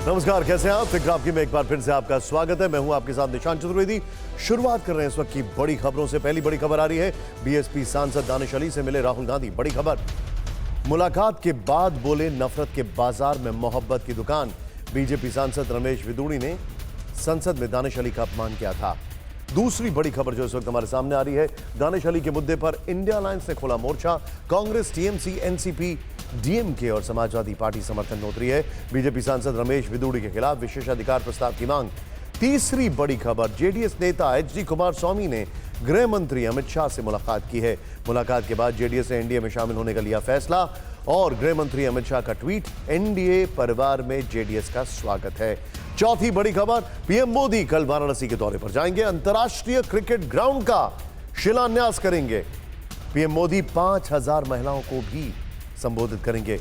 नमस्कार, कैसे हैं आप? फिक्र आपकी में एक बार फिर से आपका स्वागत है। मैं हूं आपके साथ निशांत चतुर्वेदी। शुरुआत कर रहे हैं इस वक्त की बड़ी खबरों से। पहली बड़ी खबर आ रही है, बीएसपी सांसद दानिश अली से मिले राहुल गांधी। बड़ी खबर, मुलाकात के बाद बोले नफरत के बाजार में मोहब्बत की दुकान। बीजेपी सांसद रमेश विदुड़ी ने संसद में दानिश अली का अपमान किया था। दूसरी बड़ी खबर जो इस वक्त हमारे सामने आ रही है, दानिश अली के मुद्दे पर इंडिया अलायंस ने खोला मोर्चा। कांग्रेस, टीएमसी, एनसीपी, डीएमके और समाजवादी पार्टी समर्थन नोत रही है। बीजेपी सांसद रमेश विदुड़ी के खिलाफ विशेषाधिकार प्रस्ताव की मांग। तीसरी बड़ी खबर, जेडीएस नेता एचडी कुमारस्वामी ने गृह मंत्री अमित शाह से मुलाकात की है। मुलाकात के बाद जेडीएस ने एनडीए में शामिल होने का लिया फैसला और गृह मंत्री अमित शाह का ट्वीट, एनडीए परिवार में जेडीएस का स्वागत है। चौथी बड़ी खबर, पीएम मोदी कल वाराणसी के दौरे पर जाएंगे। अंतर्राष्ट्रीय क्रिकेट ग्राउंड का शिलान्यास करेंगे। पीएम मोदी 5000 महिलाओं को भी संबोधित करेंगे।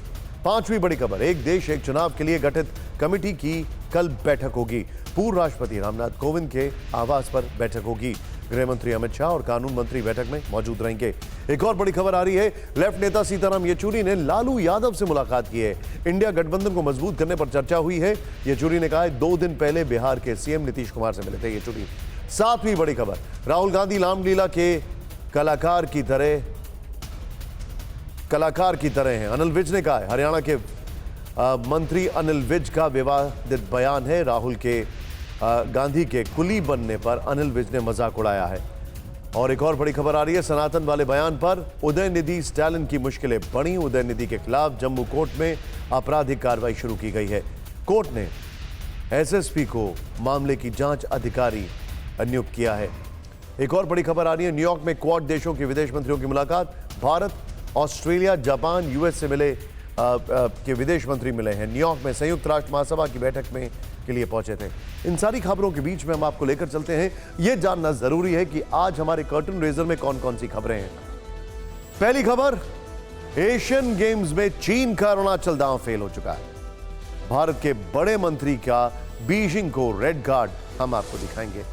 पांचवी बड़ी खबर, एक देश एक चुनाव के लिए गठित कमेटी की कल बैठक होगी। पूर्व राष्ट्रपति रामनाथ कोविंद के आवास पर बैठक होगी। गृह मंत्री अमित शाह और कानून मंत्री बैठक में मौजूद रहेंगे। एक और बड़ी खबर आ रही है, लेफ्ट नेता सीताराम येचुरी ने लालू यादव से मुलाकात की है। इंडिया गठबंधन को मजबूत करने पर चर्चा हुई है। येचुरी ने कहा है 2 दिन पहले बिहार के सीएम नीतीश कुमार से मिले थे येचुरी। सातवीं बड़ी खबर, राहुल गांधी रामलीला के कलाकार की तरह हैं, अनिल विज ने कहा है। हरियाणा के मंत्री अनिल विज का विवादित बयान है। राहुल के गांधी के कुली बनने पर अनिल विज ने मजाक उड़ाया है। और एक और बड़ी खबर आ रही है, सनातन वाले बयान पर उदयनिधि स्टालिन की मुश्किलें बढ़ी। उदयनिधि के खिलाफ जम्मू कोर्ट में आपराधिक कार्रवाई शुरू की गई है। कोर्ट ने एसएसपी को मामले की जांच अधिकारी नियुक्त किया है। एक और बड़ी खबर आ रही है, न्यूयॉर्क में क्वाड देशों के विदेश मंत्रियों की मुलाकात। भारत, ऑस्ट्रेलिया, जापान, यूएस से मिले के विदेश मंत्री मिले हैं। न्यूयॉर्क में संयुक्त राष्ट्र महासभा की बैठक में के लिए पहुंचे थे। इन सारी खबरों के बीच में हम आपको लेकर चलते हैं। यह जानना जरूरी है कि आज हमारे कर्टन रेजर में कौन कौन सी खबरें हैं। पहली खबर, एशियन गेम्स में चीन का अरुणाचल दांव फेल हो चुका है। भारत के बड़े मंत्री का बीजिंग को रेड कार्ड, हम आपको दिखाएंगे।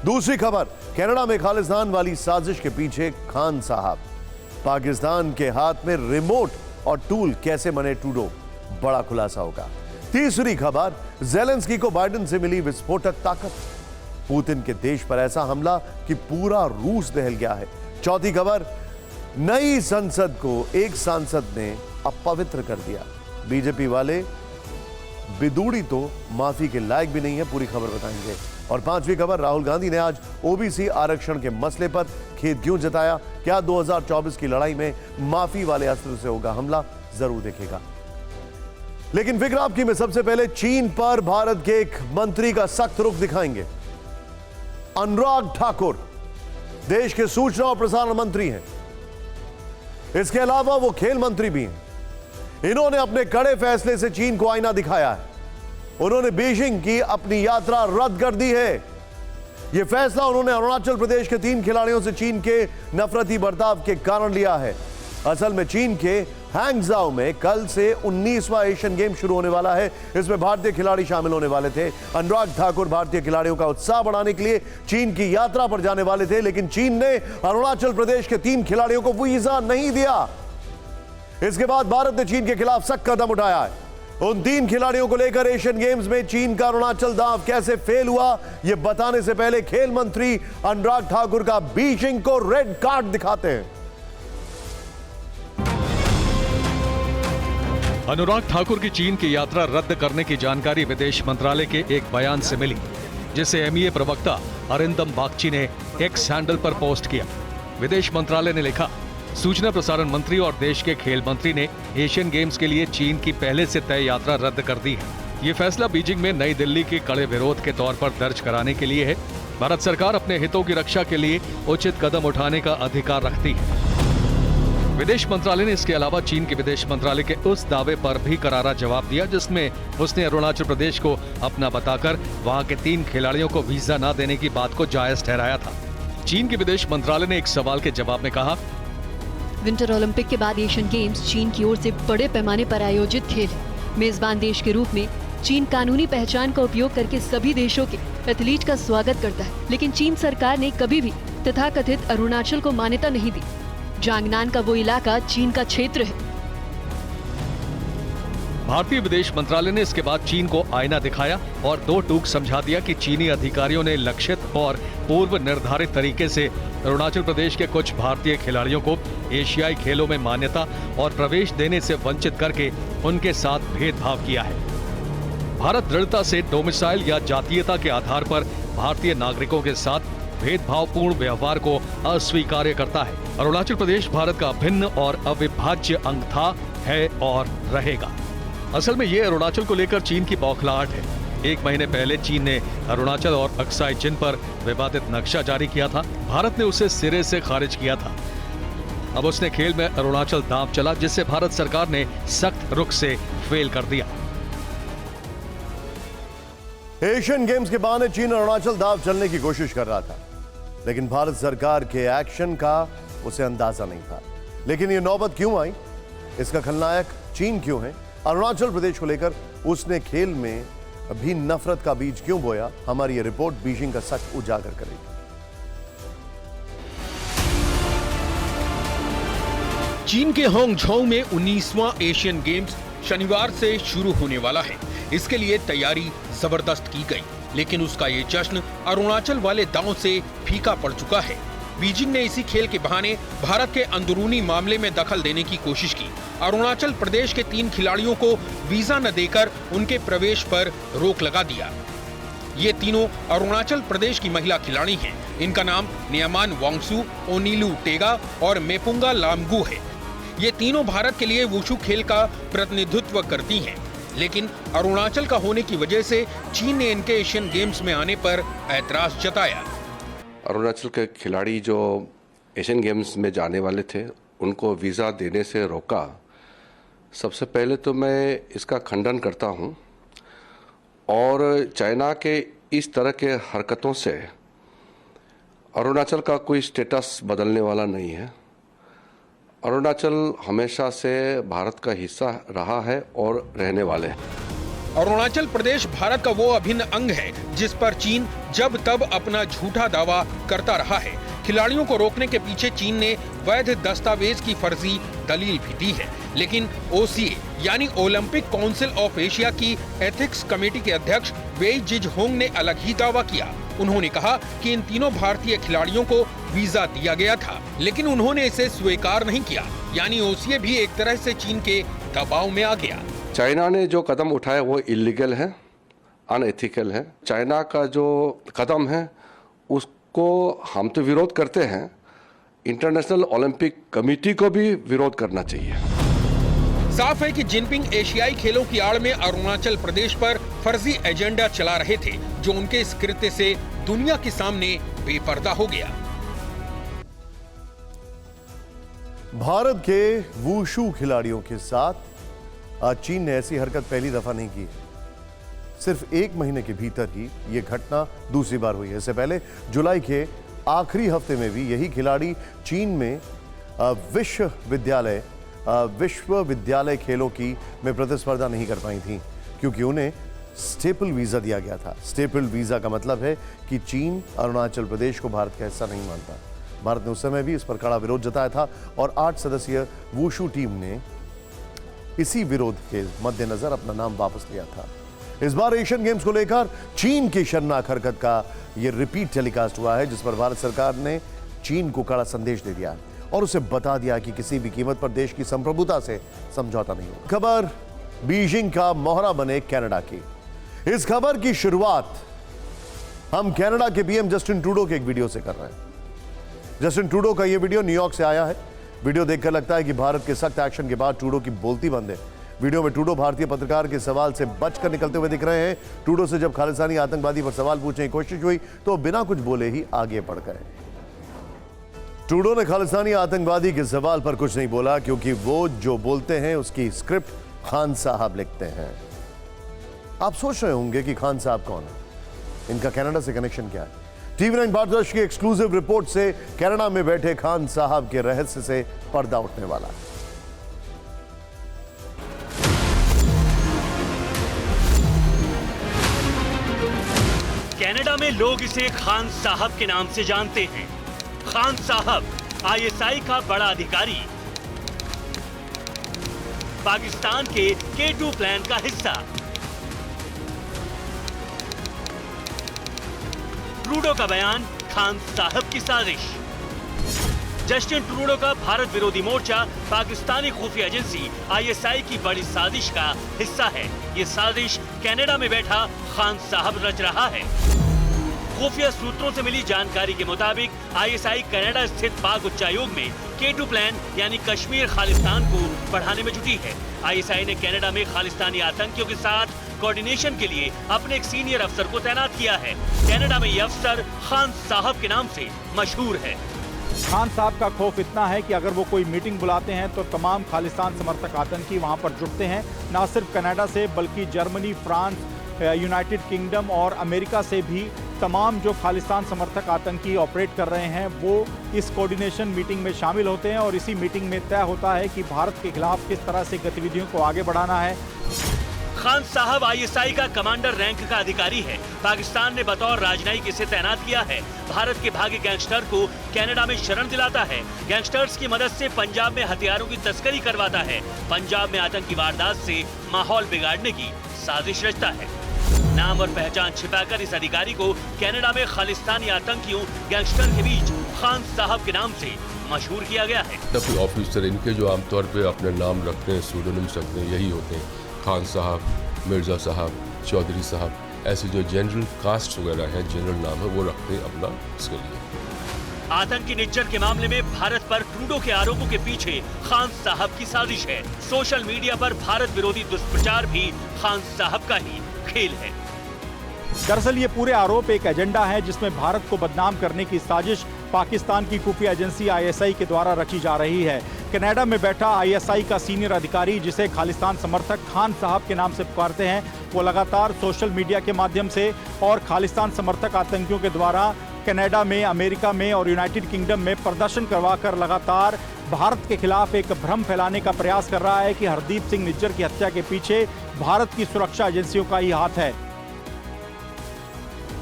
दूसरी खबर, कनाडा में खालिस्तान वाली साजिश के पीछे खान साहब। पाकिस्तान के हाथ में रिमोट और टूल कैसे बने ट्रूडो, बड़ा खुलासा होगा। तीसरी खबर, ज़ेलेंस्की को बाइडेन से मिली विस्फोटक ताकत। पुतिन के देश पर ऐसा हमला कि पूरा रूस दहल गया है। चौथी खबर, नई संसद को एक सांसद ने अपवित्र कर दिया। बीजेपी वाले विदुड़ी तो माफी के लायक भी नहीं है, पूरी खबर बताएंगे। और पांचवी खबर, राहुल गांधी ने आज ओबीसी आरक्षण के मसले पर खेद क्यों जताया, क्या 2024 की लड़ाई में माफी वाले अस्त्र से होगा हमला, जरूर देखेगा। लेकिन फिक्र आपकी में सबसे पहले चीन पर भारत के एक मंत्री का सख्त रुख दिखाएंगे। अनुराग ठाकुर देश के सूचना और प्रसारण मंत्री हैं। इसके अलावा वो खेल मंत्री भी हैं। इन्होंने अपने कड़े फैसले से चीन को आईना दिखाया है। उन्होंने बीजिंग की अपनी यात्रा रद्द कर दी है। यह फैसला उन्होंने अरुणाचल प्रदेश के 3 खिलाड़ियों से चीन के नफरती बर्ताव के कारण लिया है। असल में चीन के हैंगजाओ में कल से 19वां एशियन गेम शुरू होने वाला है। इसमें भारतीय खिलाड़ी शामिल होने वाले थे। अनुराग ठाकुर भारतीय खिलाड़ियों का उत्साह बढ़ाने के लिए चीन की यात्रा पर जाने वाले थे, लेकिन चीन ने अरुणाचल प्रदेश के 3 खिलाड़ियों को वीजा नहीं दिया। इसके बाद भारत ने चीन के खिलाफ सख्त कदम उठाया है। उन 3 खिलाड़ियों को लेकर एशियन गेम्स में चीन का अरुणाचल दांव कैसे फेल हुआ, यह बताने से पहले खेल मंत्री अनुराग ठाकुर का बीजिंग को रेड कार्ड दिखाते हैं। अनुराग ठाकुर की चीन की यात्रा रद्द करने की जानकारी विदेश मंत्रालय के एक बयान से मिली, जिसे एमईए प्रवक्ता अरिंदम बागची ने एक्स हैंडल पर पोस्ट किया। विदेश मंत्रालय ने लिखा, सूचना प्रसारण मंत्री और देश के खेल मंत्री ने एशियन गेम्स के लिए चीन की पहले से तय यात्रा रद्द कर दी है। ये फैसला बीजिंग में नई दिल्ली के कड़े विरोध के तौर पर दर्ज कराने के लिए है। भारत सरकार अपने हितों की रक्षा के लिए उचित कदम उठाने का अधिकार रखती है। विदेश मंत्रालय ने इसके अलावा चीन के विदेश मंत्रालय के उस दावे पर भी करारा जवाब दिया, जिसमें उसने अरुणाचल प्रदेश को अपना बताकर वहां के 3 खिलाड़ियों को वीजा न देने की बात को जायज ठहराया था। चीन के विदेश मंत्रालय ने एक सवाल के जवाब में कहा, विंटर ओलंपिक के बाद एशियन गेम्स चीन की ओर से बड़े पैमाने पर आयोजित खेल है। मेजबान देश के रूप में चीन कानूनी पहचान का उपयोग करके सभी देशों के एथलीट का स्वागत करता है, लेकिन चीन सरकार ने कभी भी तथाकथित अरुणाचल को मान्यता नहीं दी। जांगनान का वो इलाका चीन का क्षेत्र है। भारतीय विदेश मंत्रालय ने इसके बाद चीन को आईना दिखाया और दो टूक समझा दिया कि चीनी अधिकारियों ने लक्षित और पूर्व निर्धारित तरीके से अरुणाचल प्रदेश के कुछ भारतीय खिलाड़ियों को एशियाई खेलों में मान्यता और प्रवेश देने से वंचित करके उनके साथ भेदभाव किया है। भारत दृढ़ता से डोमिसाइल या जातीयता के आधार पर भारतीय नागरिकों के साथ भेदभावपूर्ण व्यवहार को अस्वीकार करता है। अरुणाचल प्रदेश भारत का अभिन्न और अविभाज्य अंग था, है और रहेगा। असल में ये अरुणाचल को लेकर चीन की बौखलाहट है। एक महीने पहले चीन ने अरुणाचल और अक्साई चिन पर विवादित नक्शा जारी किया था। भारत ने उसे सिरे से खारिज किया था। अब उसने खेल में अरुणाचल दांव चला, जिससे भारत सरकार ने सख्त रुख से फेल कर दिया। एशियन गेम्स के बहाने चीन अरुणाचल दांव चलने की कोशिश कर रहा था, लेकिन भारत सरकार के एक्शन का उसे अंदाजा नहीं था। लेकिन ये नौबत क्यों आई, इसका खलनायक चीन क्यों है, अरुणाचल प्रदेश को लेकर उसने खेल में भी नफरत का बीज क्यों बोया, हमारी ये रिपोर्ट बीजिंग का सच उजागर करेगी। चीन के हांगझोउ में 19वां एशियन गेम्स शनिवार से शुरू होने वाला है। इसके लिए तैयारी जबरदस्त की गई, लेकिन उसका ये जश्न अरुणाचल वाले दांव से फीका पड़ चुका है। बीजिंग ने इसी खेल के बहाने भारत के अंदरूनी मामले में दखल देने की कोशिश की। अरुणाचल प्रदेश के 3 खिलाड़ियों को वीजा न देकर उनके प्रवेश पर रोक लगा दिया। ये तीनों अरुणाचल प्रदेश की महिला खिलाड़ी हैं। इनका नाम नियमान वांगसू, ओनीलू टेगा और मेपुंगा लामगू है। ये तीनों भारत के लिए वुशु खेल का प्रतिनिधित्व करती हैं, लेकिन अरुणाचल का होने की वजह से चीन ने इनके एशियन गेम्स में आने पर ऐतराज जताया। अरुणाचल के खिलाड़ी जो एशियन गेम्स में जाने वाले थे, उनको वीज़ा देने से रोका। सबसे पहले तो मैं इसका खंडन करता हूं, और चाइना के इस तरह के हरकतों से अरुणाचल का कोई स्टेटस बदलने वाला नहीं है। अरुणाचल हमेशा से भारत का हिस्सा रहा है और रहने वाले हैं। अरुणाचल प्रदेश भारत का वो अभिन्न अंग है जिस पर चीन जब तब अपना झूठा दावा करता रहा है। खिलाड़ियों को रोकने के पीछे चीन ने वैध दस्तावेज की फर्जी दलील भी दी है, लेकिन ओसीए यानी ओलंपिक काउंसिल ऑफ एशिया की एथिक्स कमेटी के अध्यक्ष वेई जिजहोंग ने अलग ही दावा किया। उन्होंने कहा कि इन तीनों भारतीय खिलाड़ियों को वीजा दिया गया था, लेकिन उन्होंने इसे स्वीकार नहीं किया, यानी ओसीए भी एक तरह से चीन के दबाव में आ गया। चाइना ने जो कदम उठाया वो इलीगल है, अनएथिकल है। चाइना का जो कदम है उसको हम तो विरोध करते हैं, इंटरनेशनल ओलंपिक कमेटी को भी विरोध करना चाहिए। साफ है कि जिनपिंग एशियाई खेलों की आड़ में अरुणाचल प्रदेश पर फर्जी एजेंडा चला रहे थे, जो उनके इस कृत्य से दुनिया के सामने बेपर्दा हो गया। भारत के वुशु खिलाड़ियों के साथ चीन ने ऐसी हरकत पहली दफा नहीं की है। सिर्फ 1 महीने के भीतर ही यह घटना दूसरी बार हुई है। इससे पहले जुलाई के आखिरी हफ्ते में भी यही खिलाड़ी चीन में विश्वविद्यालय खेलों की में प्रतिस्पर्धा नहीं कर पाई थी, क्योंकि उन्हें स्टेपल वीजा दिया गया था। स्टेपल वीजा का मतलब है कि चीन अरुणाचल प्रदेश को भारत का हिस्सा नहीं मानता। भारत ने उस समय भी इस पर कड़ा विरोध जताया था और 8 सदस्यीय वुशु टीम ने इसी विरोध के मद्देनजर अपना नाम वापस लिया था। इस बार एशियन गेम्स को लेकर चीन की शर्मनाक हरकत का यह रिपीट टेलीकास्ट हुआ है, जिस पर भारत सरकार ने चीन को कड़ा संदेश दे दिया और उसे बता दिया कि किसी भी कीमत पर देश की संप्रभुता से समझौता नहीं होगा। खबर बीजिंग का मोहरा बने कनाडा की। इस खबर की शुरुआत हम कनाडा के पीएम जस्टिन ट्रूडो के एक वीडियो से कर रहे हैं। जस्टिन ट्रूडो का यह वीडियो न्यूयॉर्क से आया है। वीडियो देखकर लगता है कि भारत के सख्त एक्शन के बाद ट्रूडो की बोलती बंद है। वीडियो में ट्रूडो भारतीय पत्रकार के सवाल से बचकर निकलते हुए दिख रहे हैं। ट्रूडो से जब खालिस्तानी आतंकवादी पर सवाल पूछने की कोशिश हुई तो बिना कुछ बोले ही आगे बढ़ गए। ट्रूडो ने खालिस्तानी आतंकवादी के सवाल पर कुछ नहीं बोला, क्योंकि वो जो बोलते हैं उसकी स्क्रिप्ट खान साहब लिखते हैं। आप सोच रहे होंगे कि खान साहब कौन है, इनका कनाडा से कनेक्शन क्या है। TV9 भारतवर्ष की एक्सक्लूसिव रिपोर्ट से कनाडा में बैठे खान साहब के रहस्य से पर्दा उठने वाला है। कनाडा में लोग इसे खान साहब के नाम से जानते हैं। खान साहब ISI का बड़ा अधिकारी। पाकिस्तान के K2 प्लान का हिस्सा। ट्रूडो का बयान, खान साहब की साजिश। जस्टिन ट्रूडो का भारत विरोधी मोर्चा पाकिस्तानी खुफिया एजेंसी ISI की बड़ी साजिश का हिस्सा है। ये साजिश कनाडा में बैठा खान साहब रच रहा है। खुफिया सूत्रों से मिली जानकारी के मुताबिक ISI कनाडा स्थित पाक उच्चायोग में K2 प्लान यानी कश्मीर खालिस्तान को बढ़ाने में जुटी है। ISI ने कनाडा में खालिस्तानी आतंकियों के साथ कोऑर्डिनेशन के लिए अपने एक सीनियर अफसर को तैनात किया है। कनाडा में यह अफसर खान साहब के नाम से मशहूर है। खान साहब का खौफ इतना है कि अगर वो कोई मीटिंग बुलाते हैं तो तमाम खालिस्तान समर्थक आतंकी वहां पर जुटते हैं। न सिर्फ कनाडा से बल्कि जर्मनी, फ्रांस, यूनाइटेड किंगडम और अमेरिका से भी तमाम जो खालिस्तान समर्थक आतंकी ऑपरेट कर रहे हैं वो इस कोऑर्डिनेशन मीटिंग में शामिल होते हैं और इसी मीटिंग में तय होता है कि भारत के खिलाफ किस तरह से गतिविधियों को आगे बढ़ाना है। खान साहब ISI का कमांडर रैंक का अधिकारी है। पाकिस्तान ने बतौर राजनयिक इसे तैनात किया है। भारत के भागे गैंगस्टर को कनाडा में शरण दिलाता है। गैंगस्टर्स की मदद से पंजाब में हथियारों की तस्करी करवाता है। पंजाब में आतंकी वारदात से माहौल बिगाड़ने की साजिश रचता है। नाम और पहचान छिपाकर इस अधिकारी को कनाडा में खालिस्तानी आतंकियों गैंगस्टर के बीच खान साहब के नाम से मशहूर किया गया है। ऑफिसर इनके जो आमतौर पे अपने नाम रखते हैं, सूडोनिम्स रखते हैं, यही होते हैं। खान साहब, मिर्जा साहब, चौधरी साहब, ऐसे जो जनरल कास्ट वगैरह हैं, जनरल नाम है, वो रखते हैं अपना इसके लिए। आतंकी निज्जर के मामले में भारत पर ट्रूडो के आरोपों के पीछे खान साहब की साजिश है। सोशल मीडिया पर भारत विरोधी दुष्प्रचार भी खान साहब का ही खेल है। दरअसल ये पूरे आरोप एक एजेंडा है जिसमें भारत को बदनाम करने की साजिश पाकिस्तान की खुफिया एजेंसी ISI के द्वारा रची जा रही है। कनाडा में बैठा ISI का सीनियर अधिकारी, जिसे खालिस्तान समर्थक खान साहब के नाम से पुकारते हैं, वो लगातार सोशल मीडिया के माध्यम से और खालिस्तान समर्थक आतंकियों के द्वारा कनाडा में, अमेरिका में और यूनाइटेड किंगडम में प्रदर्शन करवाकर लगातार भारत के खिलाफ एक भ्रम फैलाने का प्रयास कर रहा है कि हरदीप सिंह निज्जर की हत्या के पीछे भारत की सुरक्षा एजेंसियों का ही हाथ है।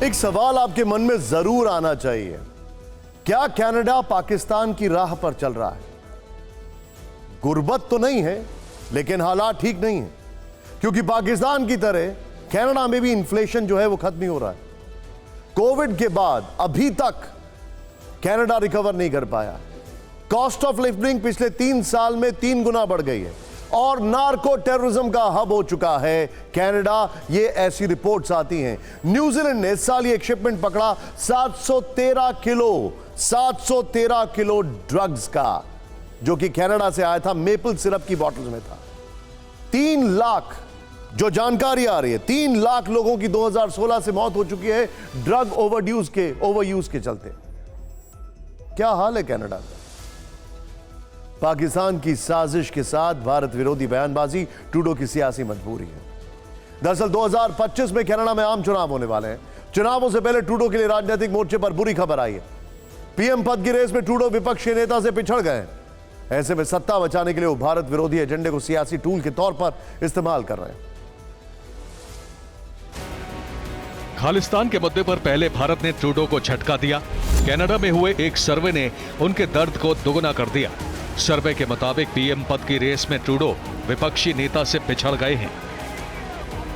एक सवाल आपके मन में जरूर आना चाहिए, क्या कनाडा पाकिस्तान की राह पर चल रहा है? गुर्बत तो नहीं है, लेकिन हालात ठीक नहीं है, क्योंकि पाकिस्तान की तरह कनाडा में भी इन्फ्लेशन जो है वो खत्म नहीं हो रहा है। कोविड के बाद अभी तक कनाडा रिकवर नहीं कर पाया। कॉस्ट ऑफ लिविंग पिछले 3 साल में 3 गुना बढ़ गई है और नार्को टेररिज्म का हब हो चुका है कनाडा। ये ऐसी रिपोर्ट्स आती हैं। न्यूजीलैंड ने इस साल एक शिपमेंट पकड़ा 713 किलो ड्रग्स का, जो कि कनाडा से आया था, मेपल सिरप की बॉटल्स में था। 3 लाख, जो जानकारी आ रही है, 3 लाख लोगों की 2016 से मौत हो चुकी है ड्रग ओवरयूज के चलते। क्या हाल है कनाडा का? पाकिस्तान की साजिश के साथ भारत विरोधी बयानबाजी ट्रूडो की सियासी मजबूरी है। दरअसल 2025 में कनाडा में आम चुनाव होने वाले हैं। चुनावों से पहले ट्रूडो के लिए राजनीतिक मोर्चे पर बुरी खबर आई है। पीएम पद की रेस में ट्रूडो विपक्षी नेता से पिछड़ गए। ऐसे में सत्ता बचाने के लिए वो भारत विरोधी एजेंडे को सियासी टूल के तौर पर इस्तेमाल कर रहे हैं। खालिस्तान के मुद्दे पर पहले भारत ने ट्रूडो को झटका दिया। कनाडा में हुए एक सर्वे ने उनके दर्द को दोगुना कर दिया। सर्वे के मुताबिक पीएम पद की रेस में ट्रूडो विपक्षी नेता से पिछड़ गए हैं।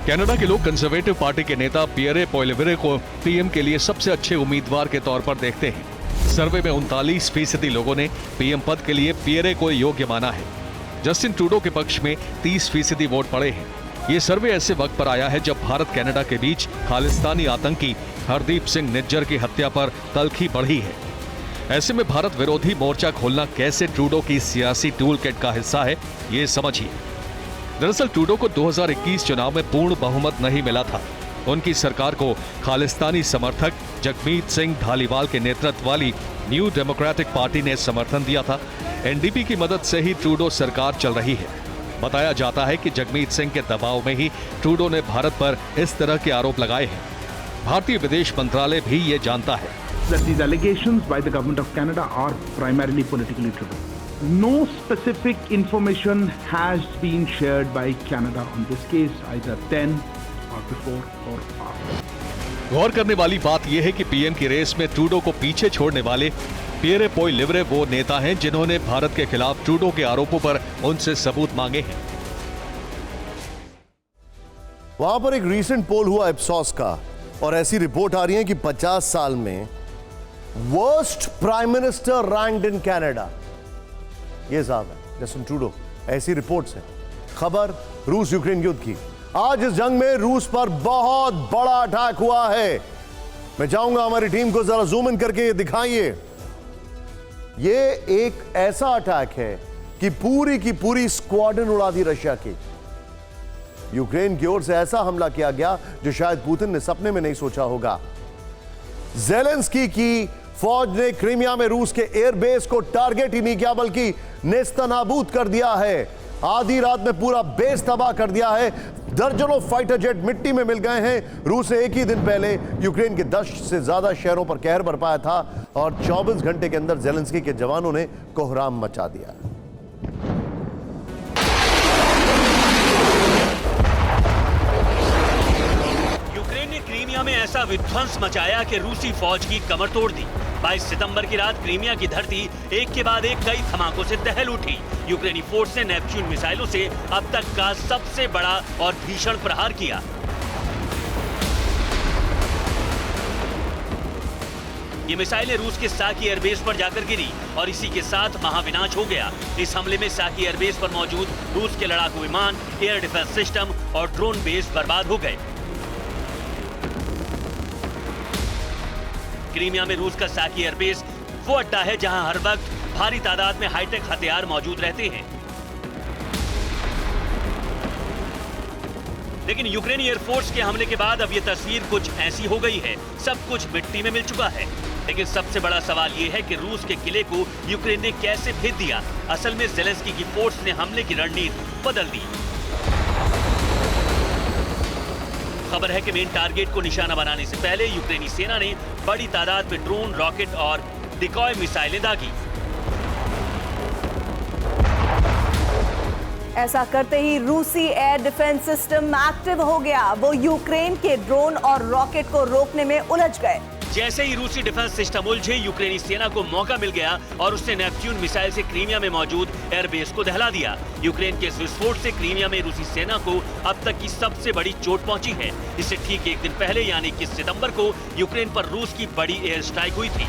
कनाडा के लोग कंजर्वेटिव पार्टी के नेता पियरे पोइलिवरे को पीएम के लिए सबसे अच्छे उम्मीदवार के तौर पर देखते हैं। सर्वे में 39% लोगों ने पीएम पद के लिए पियरे को योग्य माना है। जस्टिन ट्रूडो के पक्ष में 30% वोट पड़े हैं। ये सर्वे ऐसे वक्त पर आया है जब भारत कनाडा के बीच खालिस्तानी आतंकी हरदीप सिंह निज्जर की हत्या पर तल्खी बढ़ी है। ऐसे में भारत विरोधी मोर्चा खोलना कैसे ट्रूडो की सियासी टूल किट का हिस्सा है, ये समझिए। दरअसल ट्रूडो को 2021 चुनाव में पूर्ण बहुमत नहीं मिला था। उनकी सरकार को खालिस्तानी समर्थक जगमीत सिंह धालीवाल के नेतृत्व वाली न्यू डेमोक्रेटिक पार्टी ने समर्थन दिया था। एनडीपी की मदद से ही ट्रूडो सरकार चल रही है। बताया जाता है कि जगमीत सिंह के दबाव में ही ट्रूडो ने भारत पर इस तरह के आरोप लगाए हैं। भारतीय विदेश मंत्रालय भी ये जानता है that these allegations by the government of Canada are primarily politically driven. No specific information has been shared by Canada on this case, either then or before or after. गौर करने वाली बात यह है कि पीएम की रेस में Trudeau को पीछे छोड़ने वाले पियरे पोइलिवरे वो नेता हैं जिन्होंने भारत के खिलाफ ट्रूडो के आरोपों पर उनसे सबूत मांगे हैं। वहां पर एक रीसेंट पोल हुआ इप्सॉस का और ऐसी रिपोर्ट आ रही है कि 50 साल में worst prime minister ranked in Canada ये साहब है जस्टिन ट्रूडो। ऐसी रिपोर्ट्स हैं। खबर रूस यूक्रेन युद्ध की। आज इस जंग में रूस पर बहुत बड़ा अटैक हुआ है। मैं चाहूंगा हमारी टीम को जरा जूम इन करके ये दिखाइए। ये एक ऐसा अटैक है कि पूरी स्क्वाड्रन उड़ा दी रशिया की। यूक्रेन की ओर से ऐसा हमला किया गया जो शायद पुतिन ने सपने में नहीं सोचा होगा। ज़ेलेंस्की की फौज ने क्रीमिया में रूस के एयरबेस को टारगेट ही नहीं किया बल्कि नेस्तनाबूद कर दिया है। आधी रात में पूरा बेस तबाह कर दिया है। दर्जनों फाइटर जेट मिट्टी में मिल गए हैं। रूस ने एक ही दिन पहले यूक्रेन के 10 से ज्यादा शहरों पर कहर बरपाया था और 24 घंटे के अंदर ज़ेलेंस्की के जवानों ने कोहराम मचा दिया। यूक्रेन ने क्रीमिया में ऐसा विध्वंस मचाया कि रूसी फौज की कमर तोड़ दी। 22 सितंबर की रात क्रीमिया की धरती एक के बाद एक कई धमाकों से दहल उठी। यूक्रेनी फोर्स ने नेपच्यून मिसाइलों से अब तक का सबसे बड़ा और भीषण प्रहार किया। ये मिसाइलें रूस के साकी एयरबेस पर जाकर गिरी और इसी के साथ महाविनाश हो गया। इस हमले में साकी एयरबेस पर मौजूद रूस के लड़ाकू विमान, एयर डिफेंस सिस्टम और ड्रोन बेस बर्बाद हो गए। क्रीमिया में रूस का साकी एयरबेस वो अड्डा है जहां हर वक्त भारी तादाद में हाईटेक हथियार मौजूद रहते हैं। लेकिन यूक्रेनी एयरफोर्स के हमले के बाद अब ये तस्वीर कुछ ऐसी हो गई है। सब कुछ मिट्टी में मिल चुका है। लेकिन सबसे बड़ा सवाल ये है कि रूस के किले को यूक्रेन ने कैसे भेद दिया। असल में ज़ेलेंस्की की फोर्स ने हमले की रणनीति बदल दी। खबर है कि मेन टारगेट को निशाना बनाने से पहले यूक्रेनी सेना ने बड़ी तादाद में ड्रोन, रॉकेट और डिकॉय मिसाइलें दागी। ऐसा करते ही रूसी एयर डिफेंस सिस्टम एक्टिव हो गया। वो यूक्रेन के ड्रोन और रॉकेट को रोकने में उलझ गए। जैसे ही रूसी डिफेंस सिस्टम उलझे, यूक्रेनी सेना को मौका मिल गया और उसने नेपच्यून मिसाइल से क्रीमिया में मौजूद एयरबेस को दहला दिया। यूक्रेन के इस विस्फोट से क्रीमिया में रूसी सेना को अब तक की सबसे बड़ी चोट पहुंची है। इससे ठीक एक दिन पहले यानी 21 सितंबर को यूक्रेन पर रूस की बड़ी एयर स्ट्राइक हुई थी।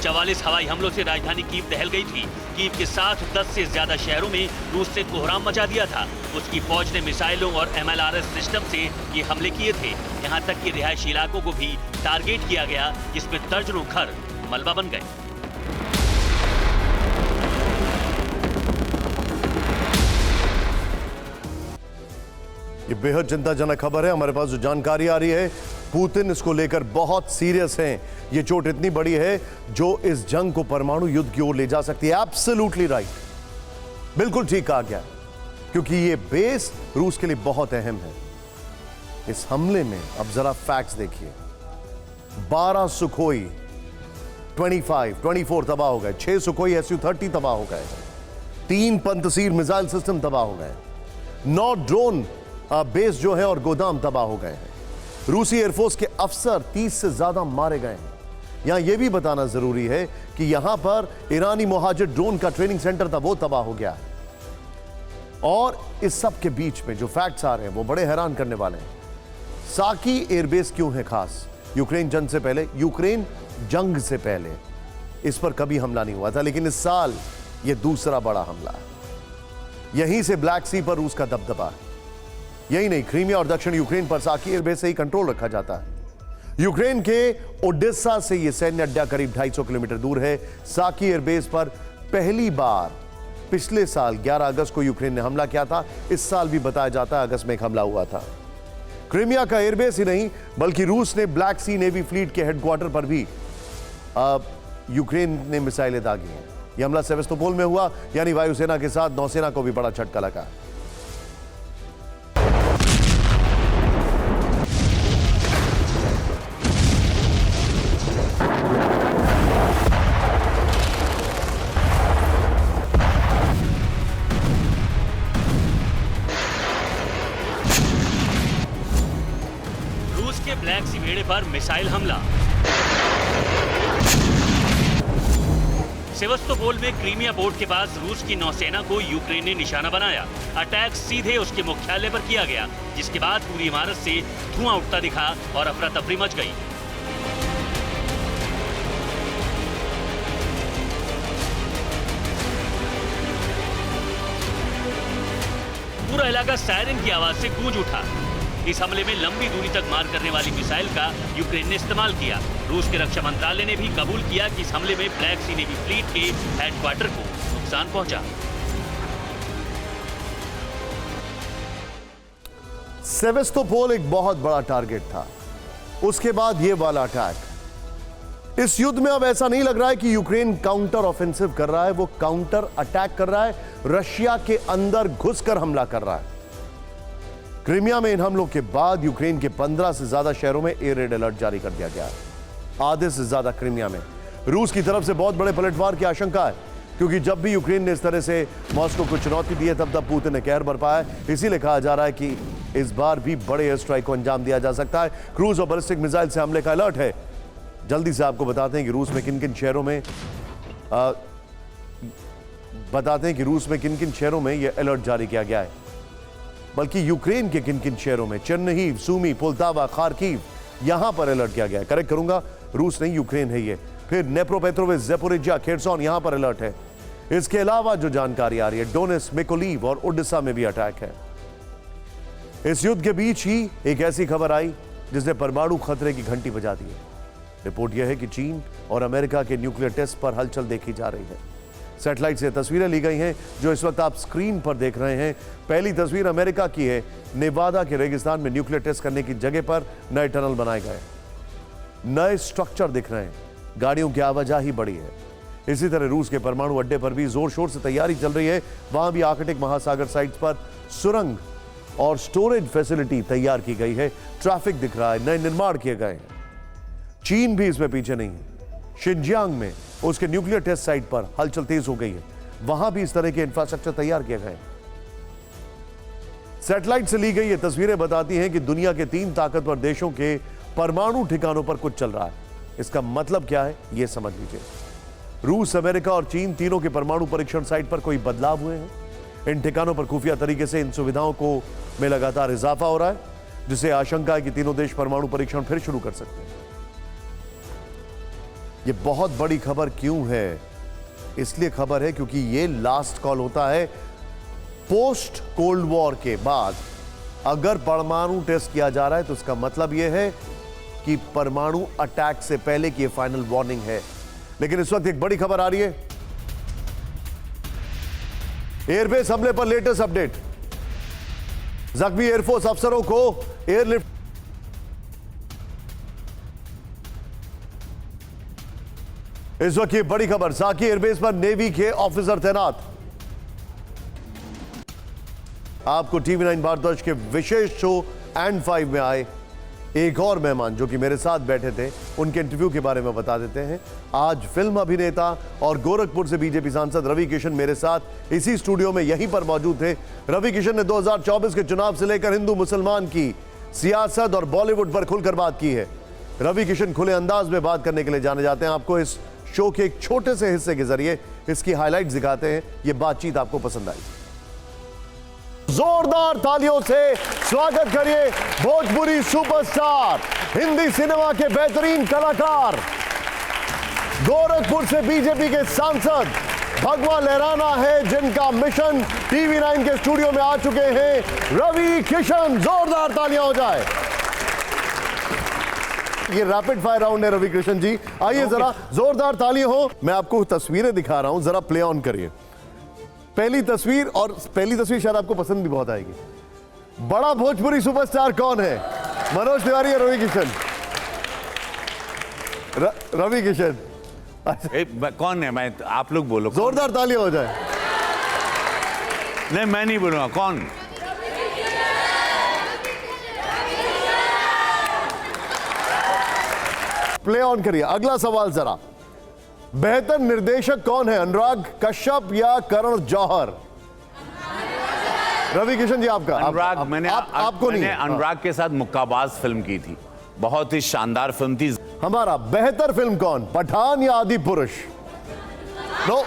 44 हवाई हमलों से राजधानी कीव दहल गई थी। कीव के साथ 10 से ज्यादा शहरों में रूस ने कोहराम मचा दिया था। उसकी फौज ने मिसाइलों और MLRS सिस्टम से ये हमले किए थे। यहाँ तक कि रिहायशी इलाकों को भी टारगेट किया गया, जिसमें दर्जनों घर मलबा बन गए। ये बेहद चिंताजनक खबर है। हमारे पास जो जानकारी आ रही है, पुतिन इसको लेकर बहुत सीरियस हैं। ये चोट इतनी बड़ी है जो इस जंग को परमाणु युद्ध की ओर ले जा सकती है। एब्सोल्युटली राइट, बिल्कुल ठीक कहा गया, क्योंकि ये बेस रूस के लिए बहुत अहम है। इस हमले में अब जरा फैक्ट्स देखिए। 12 सुखोई 24 तबाह हो गए, 6 सुखोई Su-30 तबाह हो गए, 3 पंतसीर मिसाइल सिस्टम तबाह हो गए, 9 ड्रोन बेस जो है और गोदाम तबाह हो गए हैं। रूसी एयरफोर्स के अफसर 30 से ज्यादा मारे गए हैं। यहां यह भी बताना जरूरी है कि यहां पर ईरानी मुहाजिर ड्रोन का ट्रेनिंग सेंटर था, वो तबाह हो गया है। और इस सब के बीच में जो फैक्ट्स आ रहे हैं वो बड़े हैरान करने वाले हैं। साकी एयरबेस क्यों है खास? यूक्रेन जंग से पहले इस पर कभी हमला नहीं हुआ था, लेकिन इस साल यह दूसरा बड़ा हमला है। यहीं से ब्लैक सी पर रूस का दबदबा है। यही नहीं, क्रीमिया और दक्षिण यूक्रेन पर साकी एयरबेस से ही कंट्रोल रखा जाता है। यूक्रेन के ओडेसा से यह सैन्य अड्डा करीब 250 किलोमीटर दूर है। साकी एयरबेस पर पहली बार पिछले साल 11 अगस्त को यूक्रेन ने हमला किया था। इस साल भी बताया जाता है अगस्त में एक हमला हुआ था। क्रीमिया का एयरबेस ही नहीं बल्कि रूस ने ब्लैक सी नेवी फ्लीट के हेडक्वार्टर पर भी यूक्रेन ने मिसाइलें दागी हैं। यह हमला सेवास्तोपोल में हुआ, यानी वायुसेना के साथ नौसेना को भी बड़ा झटका लगा। ब्लैक सी बेड़े पर मिसाइल हमला। सेवस्तोपोल में क्रीमिया पोर्ट के पास रूस की नौसेना को यूक्रेन ने निशाना बनाया। अटैक सीधे उसके मुख्यालय पर किया गया, जिसके बाद पूरी इमारत से धुआं उठता दिखा और अफरा तफरी मच गई। पूरा इलाका सायरन की आवाज से गूंज उठा। इस हमले में लंबी दूरी तक मार करने वाली मिसाइल का यूक्रेन ने इस्तेमाल किया। रूस के रक्षा मंत्रालय ने भी कबूल किया कि इस हमले में ब्लैक सी नेवी फ्लीट के हेडक्वार्टर को नुकसान पहुंचा। सेवेस्तोपोल एक बहुत बड़ा टारगेट था, उसके बाद यह वाला अटैक। इस युद्ध में अब ऐसा नहीं लग रहा है कि यूक्रेन काउंटर ऑफेंसिव कर रहा है, वो काउंटर अटैक कर रहा है, रशिया के अंदर घुसकर हमला कर रहा है। क्रीमिया में इन हमलों के बाद यूक्रेन के 15 से ज्यादा शहरों में एयर रेड अलर्ट जारी कर दिया गया है। आधे से ज्यादा क्रीमिया में रूस की तरफ से बहुत बड़े पलटवार की आशंका है, क्योंकि जब भी यूक्रेन ने इस तरह से मॉस्को को चुनौती दी है तब पुतिन ने कहर बरपाया है। इसीलिए कहा जा रहा है कि इस बार भी बड़े एयर स्ट्राइक को अंजाम दिया जा सकता है। क्रूज और बैलिस्टिक मिसाइल से हमले का अलर्ट है। जल्दी से आपको बताते हैं कि रूस में किन किन शहरों में यह अलर्ट जारी किया गया है, बल्कि यूक्रेन के किन किन शहरों में, चेर्निहिव, सूमी, पोल्तावा, खार्किव, यहां पर अलर्ट किया गया है। करेक्ट करूंगा, रूस नहीं यूक्रेन है ये। फिर नेप्रोपेट्रोविच, ज़ेपोरिजिया, खेरसोन, यहां पर अलर्ट है। इसके अलावा जो जानकारी आ रही है, डोनेट्स्क, मिकोलीव और ओडेसा में भी अटैक है। इस युद्ध के बीच ही एक ऐसी खबर आई जिसने परमाणु खतरे की घंटी बजा दी है। रिपोर्ट यह है कि चीन और अमेरिका के न्यूक्लियर टेस्ट पर हलचल देखी जा रही है। सैटेलाइट से तस्वीरें ली गई हैं जो इस वक्त आप स्क्रीन पर देख रहे हैं। पहली तस्वीर अमेरिका की है। नेवादा के रेगिस्तान में न्यूक्लियर टेस्ट करने की जगह पर नए टनल बनाए गए, नए स्ट्रक्चर दिख रहे हैं, गाड़ियों की आवाजाही बढ़ी है। इसी तरह रूस के परमाणु अड्डे पर भी जोर शोर से तैयारी चल रही है। वहां भी आर्कटिक महासागर साइट्स पर सुरंग और स्टोरेज फैसिलिटी तैयार की गई है। ट्रैफिक दिख रहा है, नए निर्माण किए गए हैं। चीन भी इसमें पीछे नहीं है। शिनजियांग में उसके न्यूक्लियर टेस्ट साइट पर हलचल तेज हो गई है। वहां भी इस तरह के इंफ्रास्ट्रक्चर तैयार किए गए। सैटेलाइट से ली गई ये तस्वीरें बताती हैं कि दुनिया के 3 ताकतवर देशों के परमाणु ठिकानों पर कुछ चल रहा है। इसका मतलब क्या है, यह समझ लीजिए। रूस, अमेरिका और चीन तीनों के परमाणु परीक्षण साइट पर कोई बदलाव हुए हैं। इन ठिकानों पर खुफिया तरीके से इन सुविधाओं को में लगातार इजाफा हो रहा है, जिससे आशंका है कि तीनों देश परमाणु परीक्षण फिर शुरू कर सकते हैं। ये बहुत बड़ी खबर क्यों है? इसलिए खबर है क्योंकि ये लास्ट कॉल होता है। पोस्ट कोल्ड वॉर के बाद अगर परमाणु टेस्ट किया जा रहा है तो इसका मतलब यह है कि परमाणु अटैक से पहले की फाइनल वार्निंग है। लेकिन इस वक्त एक बड़ी खबर आ रही है। एयरबेस हमले पर लेटेस्ट अपडेट। जख्मी एयरफोर्स अफसरों को एयरलिफ्ट। इस वक्त ये बड़ी खबर, साकी एयरबेस पर नेवी के ऑफिसर तैनात। आपको टीवी 9 भारतवर्ष के विशेष शो एंड 5 में आए एक और मेहमान जो कि मेरे साथ बैठे थे, उनके इंटरव्यू के बारे में बता देते हैं। आज फिल्म अभिनेता और गोरखपुर से बीजेपी सांसद रवि किशन मेरे साथ इसी स्टूडियो में यहीं पर मौजूद थे। रवि किशन ने 2024 के चुनाव से लेकर हिंदू मुसलमान की सियासत और बॉलीवुड पर खुलकर बात की है। रवि किशन खुले अंदाज में बात करने के लिए जाने जाते हैं। आपको इस शो के एक छोटे से हिस्से के जरिए इसकी हाइलाइट्स दिखाते हैं। यह बातचीत आपको पसंद आई। जोरदार तालियों से स्वागत करिए भोजपुरी सुपरस्टार, हिंदी सिनेमा के बेहतरीन कलाकार, गोरखपुर से बीजेपी के सांसद भगवा लहराना है, जिनका मिशन टीवी 9 के स्टूडियो में आ चुके हैं, रवि किशन। जोरदार तालियां हो जाए। ये रैपिड फायर राउंड है रवि किशन जी। आइए जरा जोरदार तालियां हो। मैं आपको तस्वीरें दिखा रहा हूं, जरा प्ले ऑन करिए। पहली तस्वीर, और पहली तस्वीर शायद आपको पसंद भी बहुत आएगी। बड़ा भोजपुरी सुपरस्टार कौन है? मनोज तिवारी या रवि किशन? रवि किशन। कौन है? मैं, आप लोग बोलो। जोरदार तालियां हो जाए। नहीं, मैं नहीं बोलूंगा। कौन? प्ले ऑन करिए। अगला सवाल जरा, बेहतर निर्देशक कौन है, अनुराग कश्यप या करण जौहर? रवि किशन जी आपका। अनुराग। आपको नहीं। अनुराग के साथ मुक्काबाज फिल्म की थी, बहुत ही शानदार फिल्म थी। हमारा बेहतर फिल्म कौन, पठान या Adipurush? No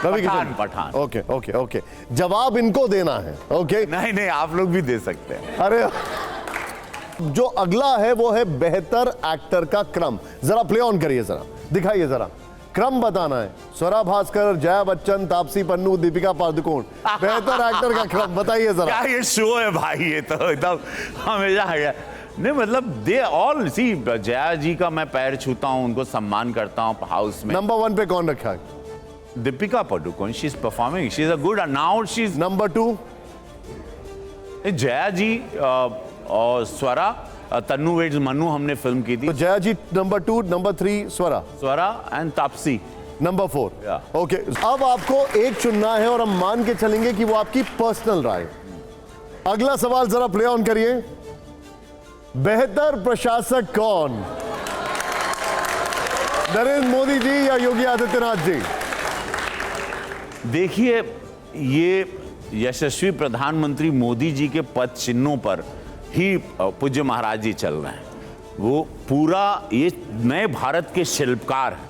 Ravi Pathan Kishan Pathan. Okay okay okay, जवाब इनको देना है। ओके नहीं नहीं, आप लोग भी दे सकते हैं। अरे जो अगला है वो है बेहतर एक्टर का क्रम। जरा प्ले ऑन करिए, जरा दिखाइए, जरा क्रम बताना है। स्वरा भास्कर, जया बच्चन, तापसी पन्नू, दीपिका पादुकोण, बेहतर एक्टर का क्रम बताइए जरा। क्या ये शो है भाई, ये तो एकदम हमेशा है। नहीं मतलब दे ऑल सी, जया जी का मैं पैर छूता हूं, उनको सम्मान करता हूं हाउस में। नंबर 1 पे कौन रखा है? Deepika Padukone, she is performing, she is a good, now she is. Number 2 Jaya ji और स्वरा, तन्नू वेड्स मन्नू हमने फिल्म की थी। तो Jaya ji number 2, number 3 Swara, Swara and Taapsee number 4। Yeah. Okay, अब आपको एक चुनना है और हम मान के चलेंगे कि वो आपकी पर्सनल राय। अगला सवाल जरा प्ले ऑन करिए। बेहतर प्रशासक कौन? नरेंद्र मोदी जी या योगी आदित्यनाथ जी? देखिए, ये यशस्वी प्रधानमंत्री मोदी जी के पद चिन्हों पर ही पूज्य महाराज जी चल रहे हैं। वो पूरा ये नए भारत के शिल्पकार हैं,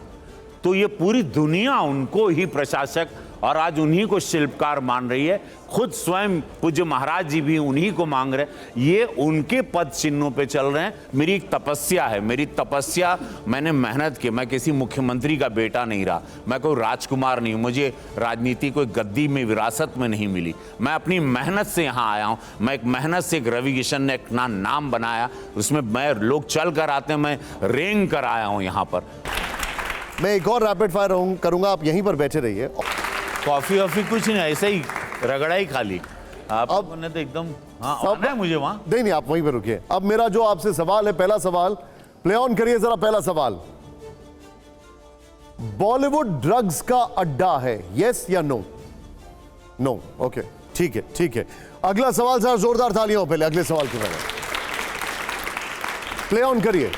तो ये पूरी दुनिया उनको ही प्रशासक और आज उन्हीं को शिल्पकार मान रही है। खुद स्वयं पूज्य महाराज जी भी उन्हीं को मांग रहे हैं। ये उनके पद चिन्हों पे चल रहे हैं। मेरी एक तपस्या है, मेरी तपस्या, मैंने मेहनत की। मैं किसी मुख्यमंत्री का बेटा नहीं रहा, मैं कोई राजकुमार नहीं हूं, मुझे राजनीति कोई गद्दी में विरासत में नहीं मिली। मैं अपनी मेहनत से यहाँ आया हूँ। मैं एक मेहनत से, एक रवि किशन ने एक नाम बनाया, उसमें मैं लोग चल कर आते हैं, मैं रेंग कर आया हूँ यहाँ पर। मैं एक और रैपिड फायर करूंगा, आप यहीं पर बैठे रहिए। कॉफी वॉफी कुछ नहीं, ऐसे ही रगड़ा ही खाली। आप अब ने तो एकदम, हाँ आना है मुझे वहां। नहीं, आप वहीं पर रुकिए। अब मेरा जो आपसे सवाल है, पहला सवाल प्ले ऑन करिए जरा। पहला सवाल, बॉलीवुड ड्रग्स का अड्डा है, यस या नो? नो, ओके, ठीक है ठीक है। अगला सवाल, जरा जोरदार तालियां हो पहले अगले सवाल के पहले। प्ले ऑन करिए।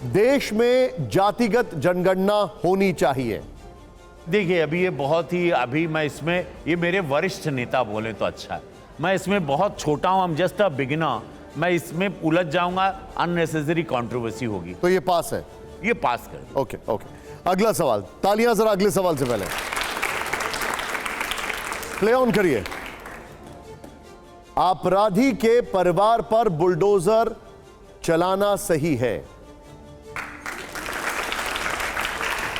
देश में जातिगत जनगणना होनी चाहिए। देखिए, अभी ये बहुत ही, अभी मैं इसमें, ये मेरे वरिष्ठ नेता बोले तो अच्छा है, मैं इसमें बहुत छोटा हूं, I'm just a beginner, मैं इसमें उलझ जाऊंगा, अननेसेसरी कंट्रोवर्सी होगी। तो ये पास है? ये पास कर। Okay okay. अगला सवाल, तालियां जरा अगले सवाल से पहले। प्ले ऑन करिए। अपराधी के परिवार पर बुलडोजर चलाना सही है?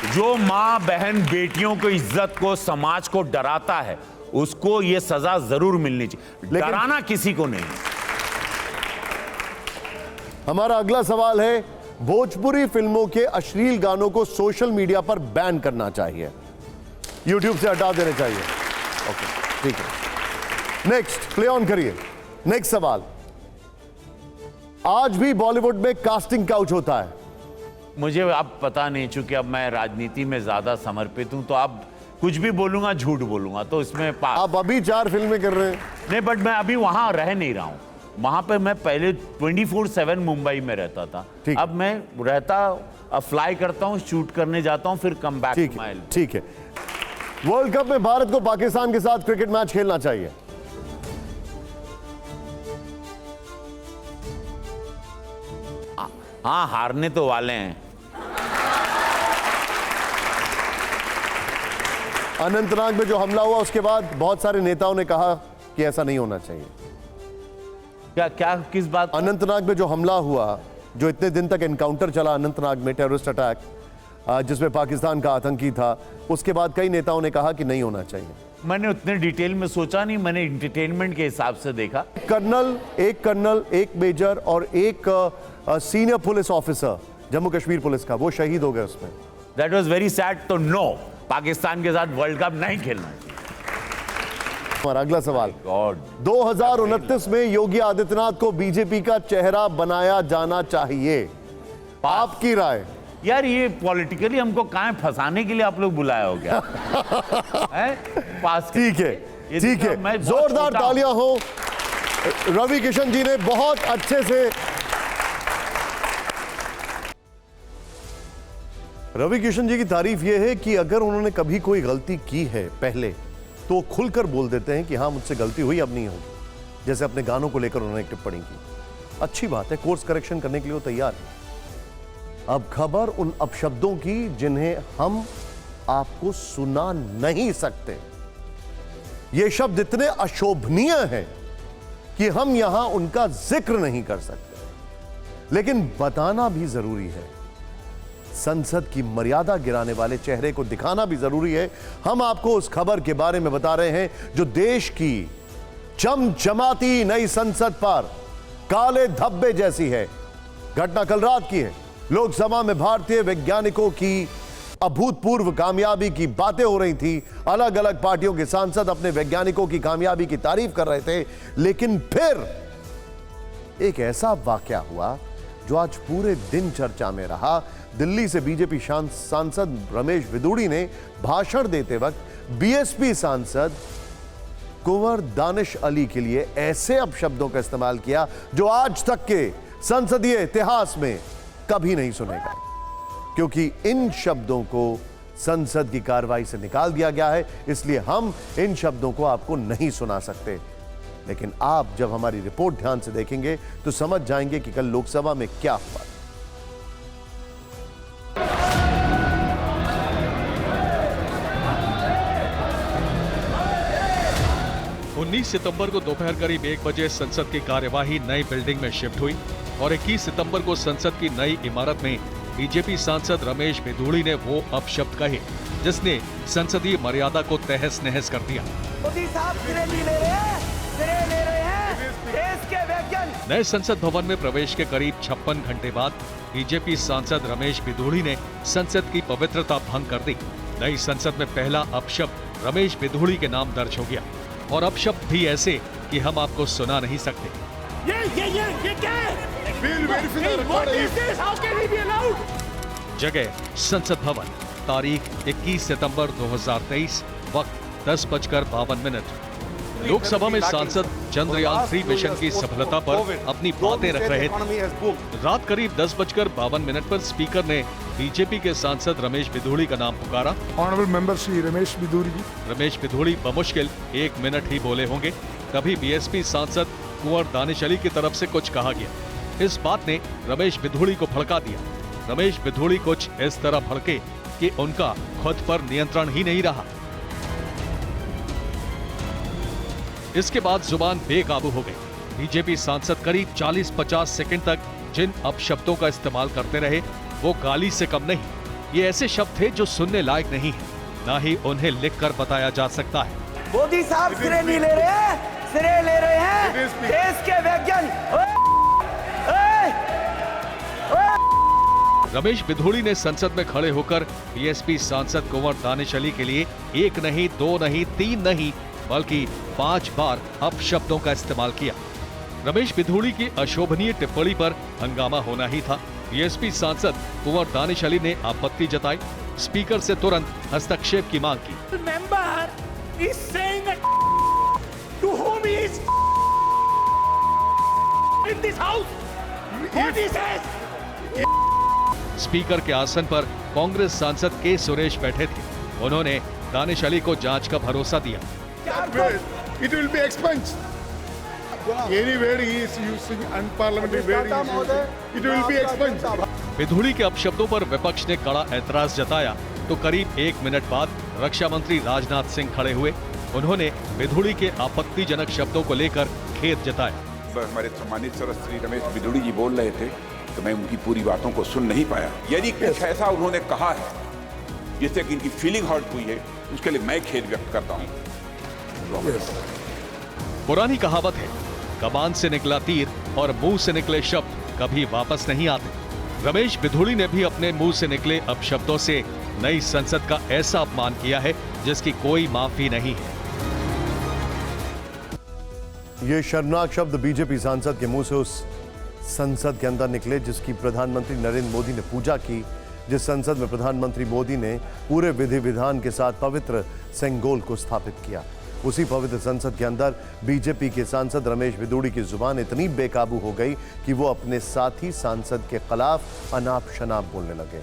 जो मां बहन बेटियों को, इज्जत को, समाज को डराता है, उसको ये सजा जरूर मिलनी चाहिए। डराना किसी को नहीं। हमारा अगला सवाल है, भोजपुरी फिल्मों के अश्लील गानों को सोशल मीडिया पर बैन करना चाहिए, यूट्यूब से हटा देने चाहिए। ओके, ठीक है। नेक्स्ट, प्ले ऑन करिए। नेक्स्ट सवाल, आज भी बॉलीवुड में कास्टिंग काउच होता है? मुझे अब पता नहीं, चूंकि अब मैं राजनीति में ज्यादा समर्पित हूं, तो अब कुछ भी बोलूंगा झूठ बोलूंगा, तो इसमें आप अभी 4 फिल्में कर रहे हैं। नहीं, बट मैं अभी वहां रह नहीं रहा हूं। वहां पे मैं पहले 24/7 मुंबई में रहता था, अब मैं रहता, फ्लाई करता हूं, शूट करने जाता हूं, फिर कम बैक। ठीक है। वर्ल्ड कप में भारत को पाकिस्तान के साथ क्रिकेट मैच खेलना चाहिए? हाँ, हारने तो वाले हैं। अनंतनाग में जो हमला हुआ, उसके बाद बहुत सारे नेताओं ने कहा कि ऐसा नहीं होना चाहिए। क्या किस बात? अनंतनाग में जो हमला हुआ, जो इतने दिन तक एनकाउंटर चला अनंतनाग में, टेररिस्ट अटैक, जिसमें पाकिस्तान का आतंकी था, उसके बाद कई नेताओं ने कहा कि नहीं होना चाहिए। मैंने उतने डिटेल में सोचा नहीं, मैंने एंटरटेनमेंट के हिसाब से देखा। कर्नल, एक मेजर और एक senior police officer Jammu Kashmir police का, वो शहीद हो गए उसमें। That was very sad. तो नो, पाकिस्तान के साथ वर्ल्ड कप नहीं खेलना। हमारा अगला सवाल, 2029 में योगी आदित्यनाथ को बीजेपी का चेहरा बनाया जाना चाहिए, आपकी राय? यार, ये पॉलिटिकली हमको कहां फंसाने के लिए आप लोग बुलाया हो क्या? पास। ठीक है, ठीक है, जोरदार तालियां हो। रवि किशन जी ने बहुत अच्छे से, रवि किशन जी की तारीफ यह है कि अगर उन्होंने कभी कोई गलती की है पहले, तो वो खुलकर बोल देते हैं कि हाँ, मुझसे गलती हुई, अब नहीं होगी। जैसे अपने गानों को लेकर उन्होंने एक टिप्पणी की, अच्छी बात है, कोर्स करेक्शन करने के लिए वो तैयार है। अब खबर उन अपशब्दों की जिन्हें हम आपको सुना नहीं सकते। ये शब्द इतने अशोभनीय हैं कि हम यहां उनका जिक्र नहीं कर सकते, लेकिन बताना भी जरूरी है। संसद की मर्यादा गिराने वाले चेहरे को दिखाना भी जरूरी है। हम आपको उस खबर के बारे में बता रहे हैं जो देश की चमचमाती नई संसद पर काले धब्बे जैसी है। घटना कल रात की है। लोकसभा में भारतीय वैज्ञानिकों की अभूतपूर्व कामयाबी की बातें हो रही थी। अलग अलग पार्टियों के सांसद अपने वैज्ञानिकों की कामयाबी की तारीफ कर रहे थे, लेकिन फिर एक ऐसा वाकया हुआ जो आज पूरे दिन चर्चा में रहा। दिल्ली से बीजेपी सांसद रमेश बिधूड़ी ने भाषण देते वक्त बीएसपी सांसद कुंवर दानिश अली के लिए ऐसे अपशब्दों का इस्तेमाल किया जो आज तक के संसदीय इतिहास में कभी नहीं सुने गए, क्योंकि इन शब्दों को संसद की कार्रवाई से निकाल दिया गया है। इसलिए हम इन शब्दों को आपको नहीं सुना सकते। लेकिन आप जब हमारी रिपोर्ट ध्यान से देखेंगे तो समझ जाएंगे कि कल लोकसभा में क्या हुआ। 19 सितंबर को दोपहर करीब 1 बजे संसद की कार्यवाही नई बिल्डिंग में शिफ्ट हुई और 21 सितंबर को संसद की नई इमारत में बीजेपी सांसद रमेश बिधूड़ी ने वो अपशब्द कहे जिसने संसदीय मर्यादा को तहस नहस कर दिया। मोदी साहब सिरे ले रहे हैं देश के वैज्ञानिक। नए संसद भवन में प्रवेश के करीब 56 घंटे बाद बीजेपी सांसद रमेश बिधूड़ी ने संसद की पवित्रता भंग कर दी। नई संसद में पहला अपशब्द रमेश बिधूड़ी के नाम दर्ज हो गया और अपशब्द भी ऐसे कि हम आपको सुना नहीं सकते। ये क्या है? जगह संसद भवन, तारीख 21 सितंबर 2023, वक्त 10:52। लोकसभा में सांसद चंद्रयान 3 मिशन की सफलता पर अपनी बातें रख रहे थे। रात करीब 10:52 पर स्पीकर ने बीजेपी के सांसद रमेश बिधूड़ी का नाम पुकारा। ऑनरेबल मेंबर श्री रमेश बिधूड़ी जी। रमेश बिधूड़ी बमुश्किल 1 मिनट ही बोले होंगे, तभी बीएसपी सांसद कुंवर दानिश अली की तरफ से कुछ कहा गया। इस बात ने रमेश बिधूड़ी को भड़का दिया। रमेश बिधूड़ी कुछ इस तरह भड़के कि उनका खुद पर नियंत्रण ही नहीं रहा। इसके बाद जुबान बेकाबू हो गई। बीजेपी सांसद करीब 40-50 सेकंड तक जिन अपशब्दों का इस्तेमाल करते रहे वो गाली से कम नहीं। ये ऐसे शब्द थे जो सुनने लायक नहीं है, ना ही उन्हें लिखकर बताया जा सकता है। मोदी साहब सिरे नहीं ले रहे हैं देश के वैज्ञानिक। रमेश बिधूड़ी ने संसद में खड़े होकर बीएसपी सांसद कुंवर दानिश अली के लिए 1 नहीं, 2 नहीं, 3 नहीं, बल्कि 5 बार अपशब्दों का इस्तेमाल किया। रमेश बिधूड़ी की अशोभनीय टिप्पणी पर हंगामा होना ही था। बीएसपी सांसद कुंवर दानिश अली ने आपत्ति जताई, स्पीकर से तुरंत हस्तक्षेप की मांग की। Member is saying to whom he is in this house what he says। Speaker के आसन पर कांग्रेस सांसद के सुरेश बैठे थे। उन्होंने दानिश अली को जांच का भरोसा दिया। It will be expunged. Any word he is using unparliamentary word he is using, it will be expunged. Bidhuri के अपशब्दों पर विपक्ष ने कड़ा ऐतराज जताया तो करीब 1 मिनट बाद रक्षा मंत्री राजनाथ सिंह खड़े हुए। उन्होंने बिधूड़ी के आपत्तिजनक शब्दों को लेकर खेद जताया। हमारे सम्मानित सदस्य श्री रमेश बिधूड़ी जी बोल रहे थे तो मैं उनकी पूरी बातों को सुन नहीं पाया। यदि कुछ ऐसा उन्होंने कहा है जिससे कि इनकी फीलिंग हर्ट हुई है, उसके लिए मैं खेद व्यक्त करता हूं। पुरानी कहावत है, कमान से निकला तीर और मुंह से निकले शब्द कभी वापस नहीं आते। रमेश बिधूड़ी ने भी अपने मुंह से निकले अपशब्दों से नई संसद का ऐसा अपमान किया है जिसकी कोई माफी नहीं है। ये शर्मनाक शब्द बीजेपी सांसद के मुंह से उस संसद के अंदर निकले जिसकी प्रधानमंत्री नरेंद्र मोदी ने पूजा की, जिस संसद में प्रधानमंत्री मोदी ने पूरे विधि विधान के साथ पवित्र सेंगोल को स्थापित किया। उसी पवित्र संसद के अंदर बीजेपी के सांसद रमेश बिधूड़ी की जुबान इतनी बेकाबू हो गई कि वो अपने साथी सांसद के खिलाफ अनाप शनाप बोलने लगे।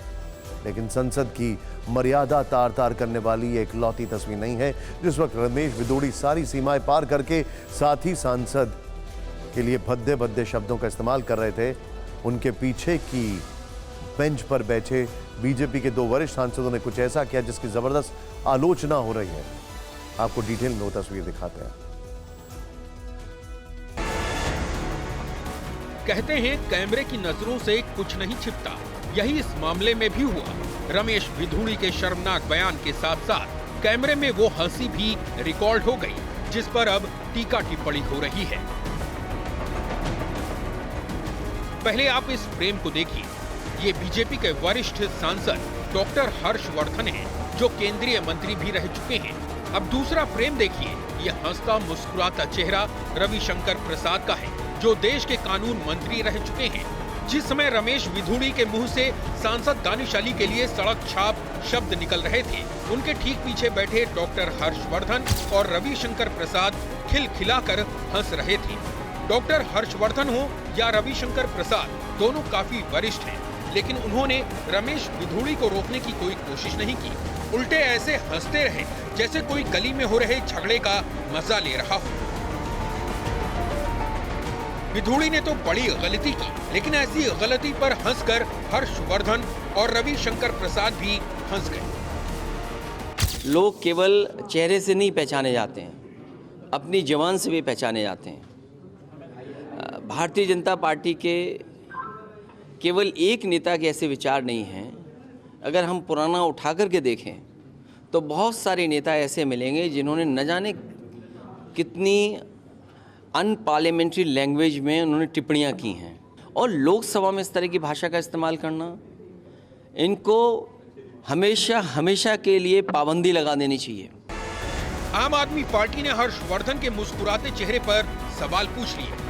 लेकिन संसद की मर्यादा तार तार करने वाली एक लौती तस्वीर नहीं है। जिस वक्त रमेश बिधूड़ी सारी सीमाएं पार करके साथी सांसद के लिए भद्दे भद्दे शब्दों का इस्तेमाल कर रहे थे, उनके पीछे की बेंच पर बैठे बीजेपी के 2 वरिष्ठ सांसदों ने कुछ ऐसा किया जिसकी जबरदस्त आलोचना हो रही है। आपको डिटेल में वो तस्वीर दिखाते हैं। कहते हैं कैमरे की नजरों से कुछ नहीं छिपता, यही इस मामले में भी हुआ। रमेश विधूड़ी के शर्मनाक बयान के साथ साथ कैमरे में वो हंसी भी रिकॉर्ड हो गई, जिस पर अब टीका टिप्पणी हो रही है। पहले आप इस फ्रेम को देखिए। ये बीजेपी के वरिष्ठ सांसद डॉक्टर हर्षवर्धन हैं, जो केंद्रीय मंत्री भी रह चुके हैं। अब दूसरा फ्रेम देखिए। ये हंसता मुस्कुराता चेहरा रविशंकर प्रसाद का है, जो देश के कानून मंत्री रह चुके हैं। जिस समय रमेश विधूड़ी के मुंह से सांसद दानिश अली के लिए सड़क छाप शब्द निकल रहे थे, उनके ठीक पीछे बैठे डॉक्टर हर्षवर्धन और रविशंकर प्रसाद खिलखिलाकर हंस रहे थे। डॉक्टर हर्षवर्धन हो या रविशंकर प्रसाद, दोनों काफी वरिष्ठ हैं, लेकिन उन्होंने रमेश विधूड़ी को रोकने की कोई कोशिश नहीं की। उल्टे ऐसे हंसते रहे जैसे कोई गली में हो रहे झगड़े का मजा ले रहा हो। विधूड़ी ने तो बड़ी गलती की, लेकिन ऐसी गलती पर हंसकर हर्षवर्धन और रविशंकर प्रसाद भी हंस गए। लोग केवल चेहरे से नहीं पहचाने जाते हैं, अपनी जबान से भी पहचाने जाते हैं। भारतीय जनता पार्टी के केवल एक नेता के ऐसे विचार नहीं हैं। अगर हम पुराना उठा करके देखें तो बहुत सारे नेता ऐसे मिलेंगे जिन्होंने न जाने कितनी अनपार्लियामेंट्री लैंग्वेज में उन्होंने टिप्पणियां की हैं, और लोकसभा में इस तरह की भाषा का इस्तेमाल करना, इनको हमेशा हमेशा के लिए पाबंदी लगा देनी चाहिए। आम आदमी पार्टी ने हर्षवर्धन के मुस्कुराते चेहरे पर सवाल पूछ लिए।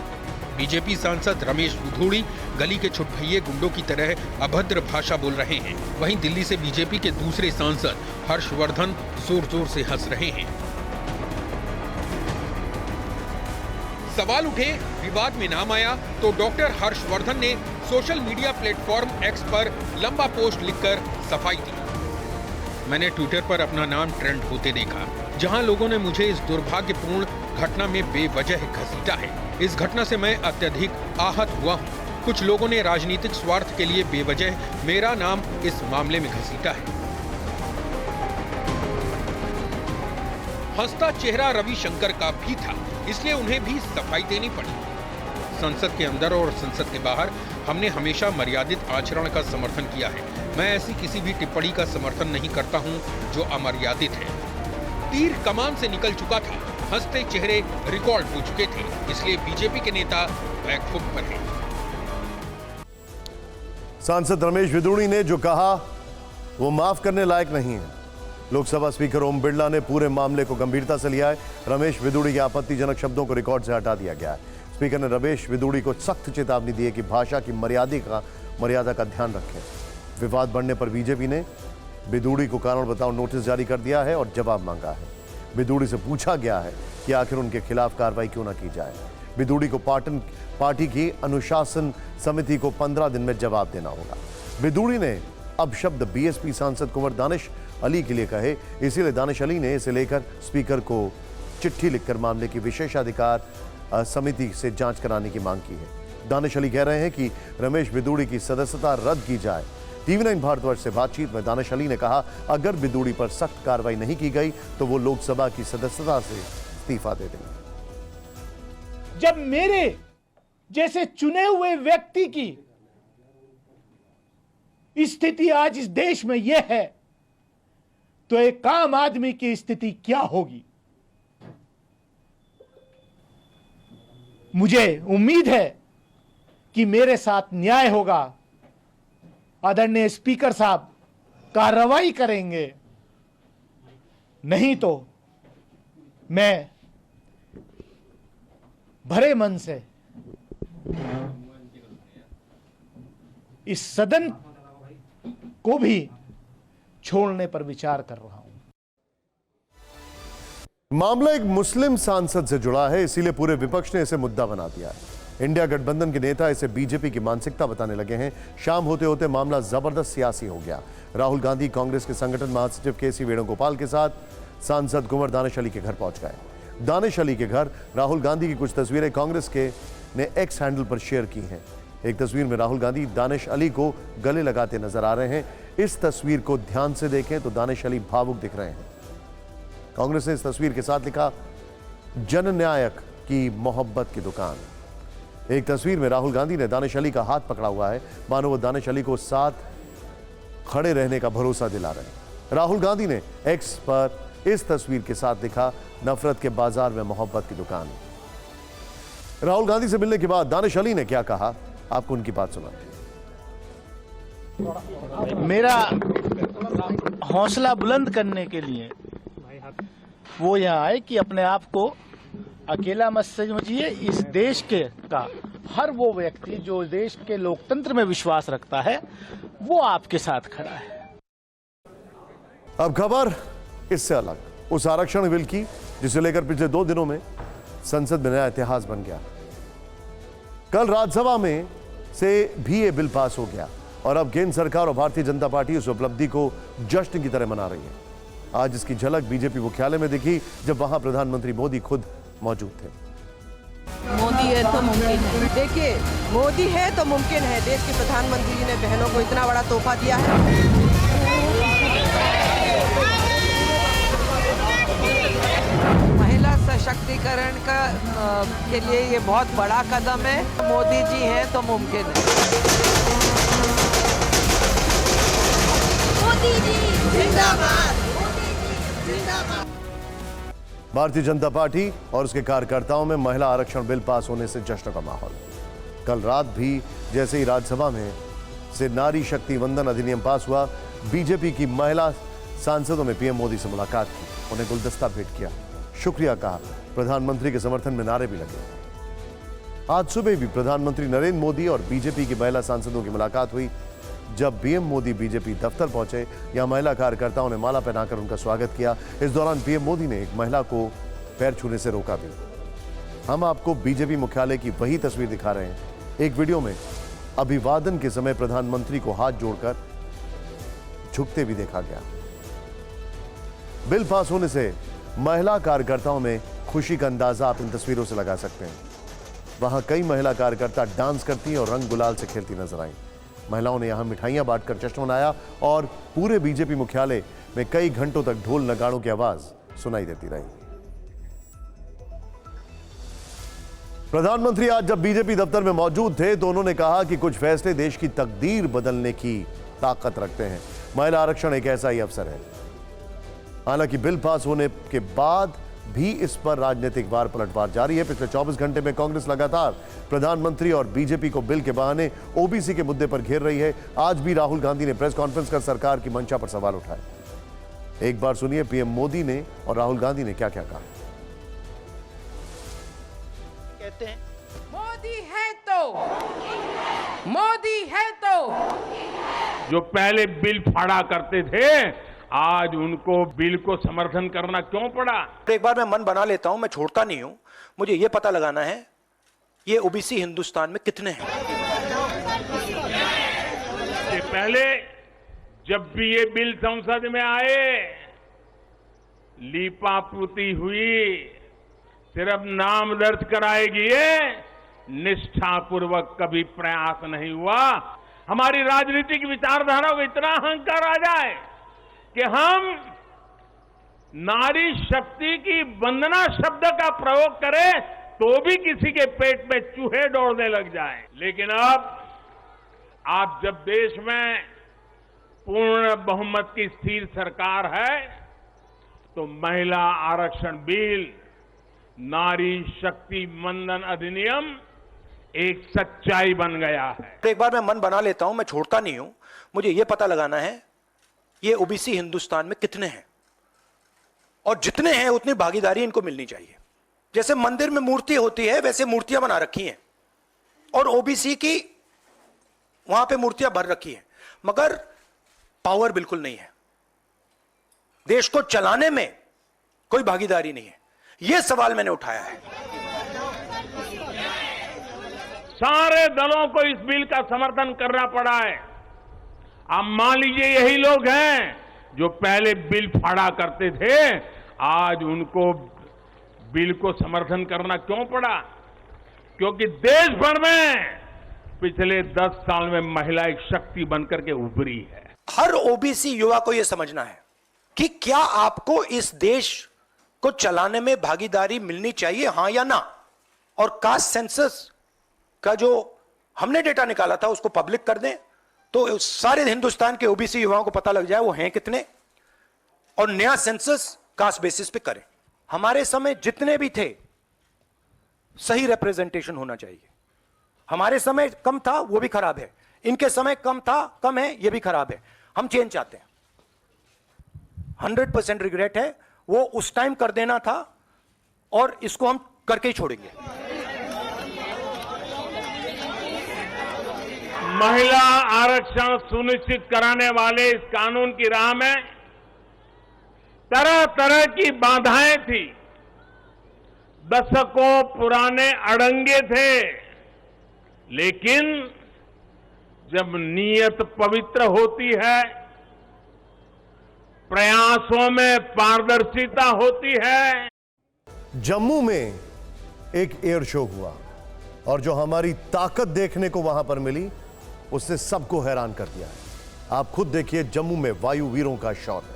बीजेपी सांसद रमेश विधूड़ी गली के छुटभइये गुंडों की तरह अभद्र भाषा बोल रहे हैं। वहीं दिल्ली से बीजेपी के दूसरे सांसद हर्षवर्धन जोर जोर से हंस रहे हैं। सवाल उठे, विवाद में नाम आया तो डॉक्टर हर्षवर्धन ने सोशल मीडिया प्लेटफॉर्म एक्स पर लंबा पोस्ट लिखकर सफाई दी। मैंने ट्विटर पर अपना नाम ट्रेंड होते देखा, जहां लोगों ने मुझे इस दुर्भाग्यपूर्ण घटना में बेवजह घसीटा है। इस घटना से मैं अत्यधिक आहत हुआ हूं। कुछ लोगों ने राजनीतिक स्वार्थ के लिए बेवजह मेरा नाम इस मामले में घसीटा है। हंसता चेहरा रविशंकर का भी था, इसलिए उन्हें भी सफाई देनी पड़ी। संसद के अंदर और संसद के बाहर हमने हमेशा मर्यादित आचरण का समर्थन किया है। मैं ऐसी किसी भी टिप्पणी का समर्थन नहीं करता हूं जो अमर्यादित है। तीर कमान से निकल चुका था, हंसते चेहरे रिकॉर्ड हो चुके थे, इसलिए बीजेपी के नेता बैकफुट पर हैं। सांसद रमेश विधूड़ी ने जो कहा वो माफ करने लायक नहीं है। लोकसभा स्पीकर ओम बिरला ने पूरे मामले को गंभीरता से लिया है। रमेश विधूड़ी के आपत्तिजनक शब्दों को रिकॉर्ड से हटा दिया गया है। स्पीकर ने रमेश विधूड़ी को सख्त चेतावनी दी है कि भाषा की मर्यादा का ध्यान रखें। विवाद बढ़ने पर बीजेपी ने विधूड़ी को कारण बताओ नोटिस जारी कर दिया है और जवाब मांगा है। विधूड़ी से पूछा गया है कि आखिर उनके खिलाफ कार्रवाई क्यों न की जाए। विधूड़ी को पार्टी की अनुशासन समिति को 15 दिन में जवाब देना होगा। विधूड़ी ने अब शब्द बीएसपी सांसद कुंवर दानिश अली के लिए कहे, इसीलिए दानिश अली ने इसे लेकर स्पीकर को चिट्ठी लिखकर मामले की विशेषाधिकार समिति से जांच कराने की मांग की है। दानिश अली कह रहे हैं कि रमेश विधूड़ी की सदस्यता रद्द की जाए। TV9 भारतवर्ष से बातचीत में दानिश अली ने कहा, अगर विधूड़ी पर सख्त कार्रवाई नहीं की गई तो वो लोकसभा की सदस्यता से इस्तीफा दे देंगे। जब मेरे जैसे चुने हुए व्यक्ति की स्थिति आज इस देश में यह है, तो एक आम आदमी की स्थिति क्या होगी। मुझे उम्मीद है कि मेरे साथ न्याय होगा। आदरणीय स्पीकर साहब कार्रवाई करेंगे, नहीं तो मैं भरे मन से इस सदन को भी छोड़ने पर विचार कर रहा हूं। मामला एक मुस्लिम सांसद से जुड़ा है, इसीलिए पूरे विपक्ष ने इसे मुद्दा बना दिया है। इंडिया गठबंधन के नेता इसे बीजेपी की मानसिकता बताने लगे हैं। शाम होते होते मामला जबरदस्त सियासी हो गया। राहुल गांधी कांग्रेस के संगठन महासचिव केसी वेणुगोपाल के साथ सांसद कुंवर दानिश अली के घर पहुंच गए। दानिश अली के घर राहुल गांधी की कुछ तस्वीरें कांग्रेस के ने एक्स हैंडल पर शेयर की हैं। एक तस्वीर में राहुल गांधी दानिश अली को गले लगाते नजर आ रहे हैं। इस तस्वीर को ध्यान से देखें तो दानिश अली भावुक दिख रहे हैं। कांग्रेस ने इस तस्वीर के साथ लिखा, जननायक की मोहब्बत की दुकान। एक तस्वीर में राहुल गांधी ने दानिश अली का हाथ पकड़ा हुआ है, मानो वो दानिश अली को साथ खड़े रहने का भरोसा दिला रहे हैं। राहुल गांधी ने एक्स पर इस तस्वीर के साथ लिखा, नफरत के बाजार में मोहब्बत की दुकान। राहुल गांधी से मिलने के बाद दानिश अली ने क्या कहा, आपको उनकी बात सुना। मेरा हौसला बुलंद करने के लिए वो यहाँ आए कि अपने आप को अकेला मत समझिए। इस देश के का हर वो व्यक्ति जो देश के लोकतंत्र में विश्वास रखता है वो आपके साथ खड़ा है। अब खबर इससे अलग, उस आरक्षण बिल की जिसे लेकर पिछले 2 दिनों में संसद में नया इतिहास बन गया। कल राज्यसभा में से भी ये बिल पास हो गया और अब केंद्र सरकार और भारतीय जनता पार्टी उस उपलब्धि को जश्न की तरह मना रही है। आज इसकी झलक बीजेपी मुख्यालय में दिखी जब वहां प्रधानमंत्री मोदी खुद मौजूद थे। मोदी है तो मुमकिन है। देखिए, मोदी है तो मुमकिन है। देश के प्रधानमंत्री जी ने बहनों को इतना बड़ा तोहफा दिया है। महिला सशक्तिकरण का के लिए ये बहुत बड़ा कदम है। मोदी जी हैं तो मुमकिन है। मोदी जी जिंदाबाद। भारतीय जनता पार्टी और उसके कार्यकर्ताओं में महिला आरक्षण बिल पास होने से जश्न का माहौल। कल रात भी जैसे ही राज्यसभा में से नारी शक्ति वंदन अधिनियम पास हुआ, बीजेपी की महिला सांसदों ने पीएम मोदी से मुलाकात की, उन्हें गुलदस्ता भेंट किया, शुक्रिया कहा, प्रधानमंत्री के समर्थन में नारे भी लगे। आज सुबह भी प्रधानमंत्री नरेंद्र मोदी और बीजेपी की महिला सांसदों की मुलाकात हुई। जब पीएम मोदी बीजेपी दफ्तर पहुंचे, यहां महिला कार्यकर्ताओं ने माला पहनाकर उनका स्वागत किया। इस दौरान पीएम मोदी ने एक महिला को पैर छूने से रोका भी। हम आपको बीजेपी मुख्यालय की वही तस्वीर दिखा रहे हैं। एक वीडियो में अभिवादन के समय प्रधानमंत्री को हाथ जोड़कर झुकते भी देखा गया। बिल पास होने से महिला कार्यकर्ताओं में खुशी का अंदाजा आप इन तस्वीरों से लगा सकते हैं। वहां कई महिला कार्यकर्ता डांस करती और रंग गुलाल से खेलती नजर आई। महिलाओं ने यहां मिठाइयां बांटकर जश्न मनाया और पूरे बीजेपी मुख्यालय में कई घंटों तक ढोल नगाड़ों की आवाज सुनाई देती रही। प्रधानमंत्री आज जब बीजेपी दफ्तर में मौजूद थे तो उन्होंने कहा कि कुछ फैसले देश की तकदीर बदलने की ताकत रखते हैं। महिला आरक्षण एक ऐसा ही अवसर है। हालांकि बिल पास होने के बाद भी इस पर राजनीतिक वार पलटवार जारी है। पिछले 24 घंटे में कांग्रेस लगातार प्रधानमंत्री और बीजेपी को बिल के बहाने ओबीसी के मुद्दे पर घेर रही है। आज भी राहुल गांधी ने प्रेस कॉन्फ्रेंस कर सरकार की मंशा पर सवाल उठाए। एक बार सुनिए पीएम मोदी ने और राहुल गांधी ने क्या क्या कहा। कहते हैं मोदी है तो जो पहले बिल फाड़ा करते थे, आज उनको बिल को समर्थन करना क्यों पड़ा? एक बार मैं मन बना लेता हूं, मैं छोड़ता नहीं हूं। मुझे यह पता लगाना है ये ओबीसी हिंदुस्तान में कितने हैं। पहले जब भी ये बिल संसद में आए, लीपापोती हुई, सिर्फ नाम दर्ज कराएगी, निष्ठापूर्वक कभी प्रयास नहीं हुआ। हमारी राजनीतिक विचारधारा को इतना अहंकार आ जाए कि हम नारी शक्ति की वंदना शब्द का प्रयोग करें तो भी किसी के पेट में चूहे दौड़ने लग जाएं। लेकिन अब आप जब देश में पूर्ण बहुमत की स्थिर सरकार है तो महिला आरक्षण बिल, नारी शक्ति वंदन अधिनियम एक सच्चाई बन गया है। एक बार मैं मन बना लेता हूं, मैं छोड़ता नहीं हूं। मुझे यह पता लगाना है ये ओबीसी हिंदुस्तान में कितने हैं और जितने हैं उतनी भागीदारी इनको मिलनी चाहिए। जैसे मंदिर में मूर्ति होती है वैसे मूर्तियां बना रखी हैं और ओबीसी की वहां पे मूर्तियां भर रखी हैं, मगर पावर बिल्कुल नहीं है। देश को चलाने में कोई भागीदारी नहीं है। यह सवाल मैंने उठाया है। सारे दलों को इस बिल का समर्थन करना पड़ा है। आप मान लीजिए यही लोग हैं जो पहले बिल फाड़ा करते थे, आज उनको बिल को समर्थन करना क्यों पड़ा? क्योंकि देश भर में पिछले 10 साल में महिला एक शक्ति बनकर के उभरी है। हर ओबीसी युवा को यह समझना है कि क्या आपको इस देश को चलाने में भागीदारी मिलनी चाहिए, हां या ना। और कास्ट सेंसस का जो हमने डेटा निकाला था उसको पब्लिक कर दें तो सारे हिंदुस्तान के ओबीसी युवाओं को पता लग जाए वो हैं कितने, और नया सेंसस कास्ट बेसिस पे करें। हमारे समय जितने भी थे सही रिप्रेजेंटेशन होना चाहिए। हमारे समय कम था वो भी खराब है, इनके समय कम था कम है ये भी खराब है। हम चेंज चाहते हैं। 100% रिग्रेट है, वो उस टाइम कर देना था और इसको हम करके ही छोड़ेंगे। महिला आरक्षण सुनिश्चित कराने वाले इस कानून की राह में तरह तरह की बाधाएं थी, दशकों पुराने अड़ंगे थे, लेकिन जब नीयत पवित्र होती है, प्रयासों में पारदर्शिता होती है। जम्मू में एक एयर शो हुआ और जो हमारी ताकत देखने को वहां पर मिली उसने सबको हैरान कर दिया है। आप खुद देखिए जम्मू में वायु वीरों का शौर्य।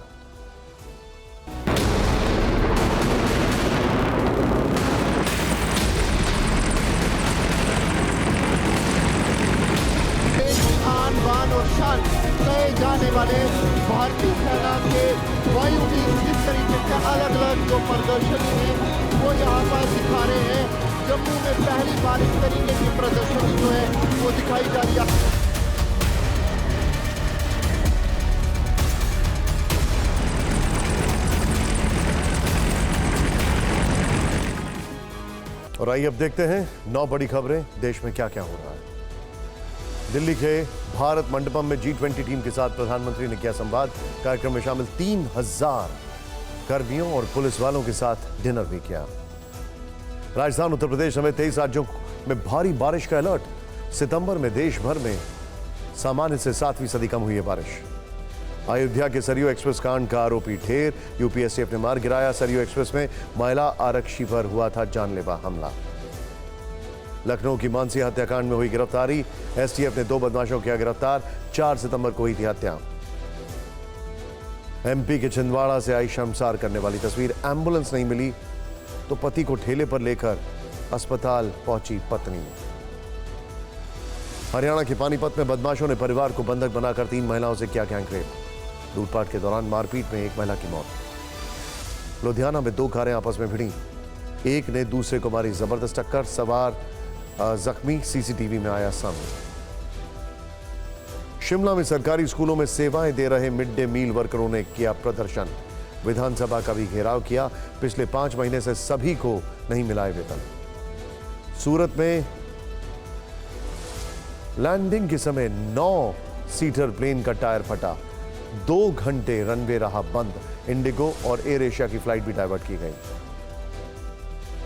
आन बान और शान कहे जाने वाले भारतीय सेना के वायुवीर जिस तरीके से अलग अलग जो प्रदर्शनी है वो यहाँ पर दिखा रहे हैं। जम्मू में पहली बार इस तरीके की प्रदर्शनी जो है वो दिखाई जा रही है। और आइए अब देखते हैं 9 बड़ी खबरें देश में क्या क्या हो रहा है। दिल्ली के भारत मंडपम में G20 टीम के साथ प्रधानमंत्री ने किया संवाद। कार्यक्रम में शामिल 3000 कर्मियों और पुलिस वालों के साथ डिनर भी किया। राजस्थान, उत्तर प्रदेश समेत 23 राज्यों में भारी बारिश का अलर्ट। सितंबर में देश भर में सामान्य से 7% कम हुई है बारिश। अयोध्या के सरयू एक्सप्रेस कांड का आरोपी ढेर, यूपीएससीएफ ने मार गिराया। सरयू एक्सप्रेस में महिला आरक्षी पर हुआ था जानलेवा हमला। लखनऊ की मानसी हत्याकांड में हुई गिरफ्तारी। एसटीएफ ने 2 बदमाशों किया गिरफ्तार। 4 सितंबर को हुई थी हत्या। एमपी के छिंदवाड़ा से आई शर्मसार करने वाली तस्वीर। एम्बुलेंस नहीं मिली तो पति को ठेले पर लेकर अस्पताल पहुंची पत्नी। हरियाणा के पानीपत में बदमाशों ने परिवार को बंधक बनाकर 3 महिलाओं से किया गैंगरेप। लूटपाट के दौरान मारपीट में एक महिला की मौत। लुधियाना में 2 कारें आपस में भिड़ी। एक ने दूसरे को मारी जबरदस्त टक्कर। सवार जख्मी सीसीटीवी में आया सामने। शिमला में सरकारी स्कूलों में सेवाएं दे रहे मिड डे मील वर्करों ने किया प्रदर्शन। विधानसभा का भी घेराव किया। पिछले 5 महीने से सभी को नहीं मिला है वेतन। सूरत में लैंडिंग के समय 9 सीटर प्लेन का टायर फटा। 2 घंटे रनवे रहा बंद। इंडिगो और एयर एशिया की फ्लाइट भी डाइवर्ट की गई।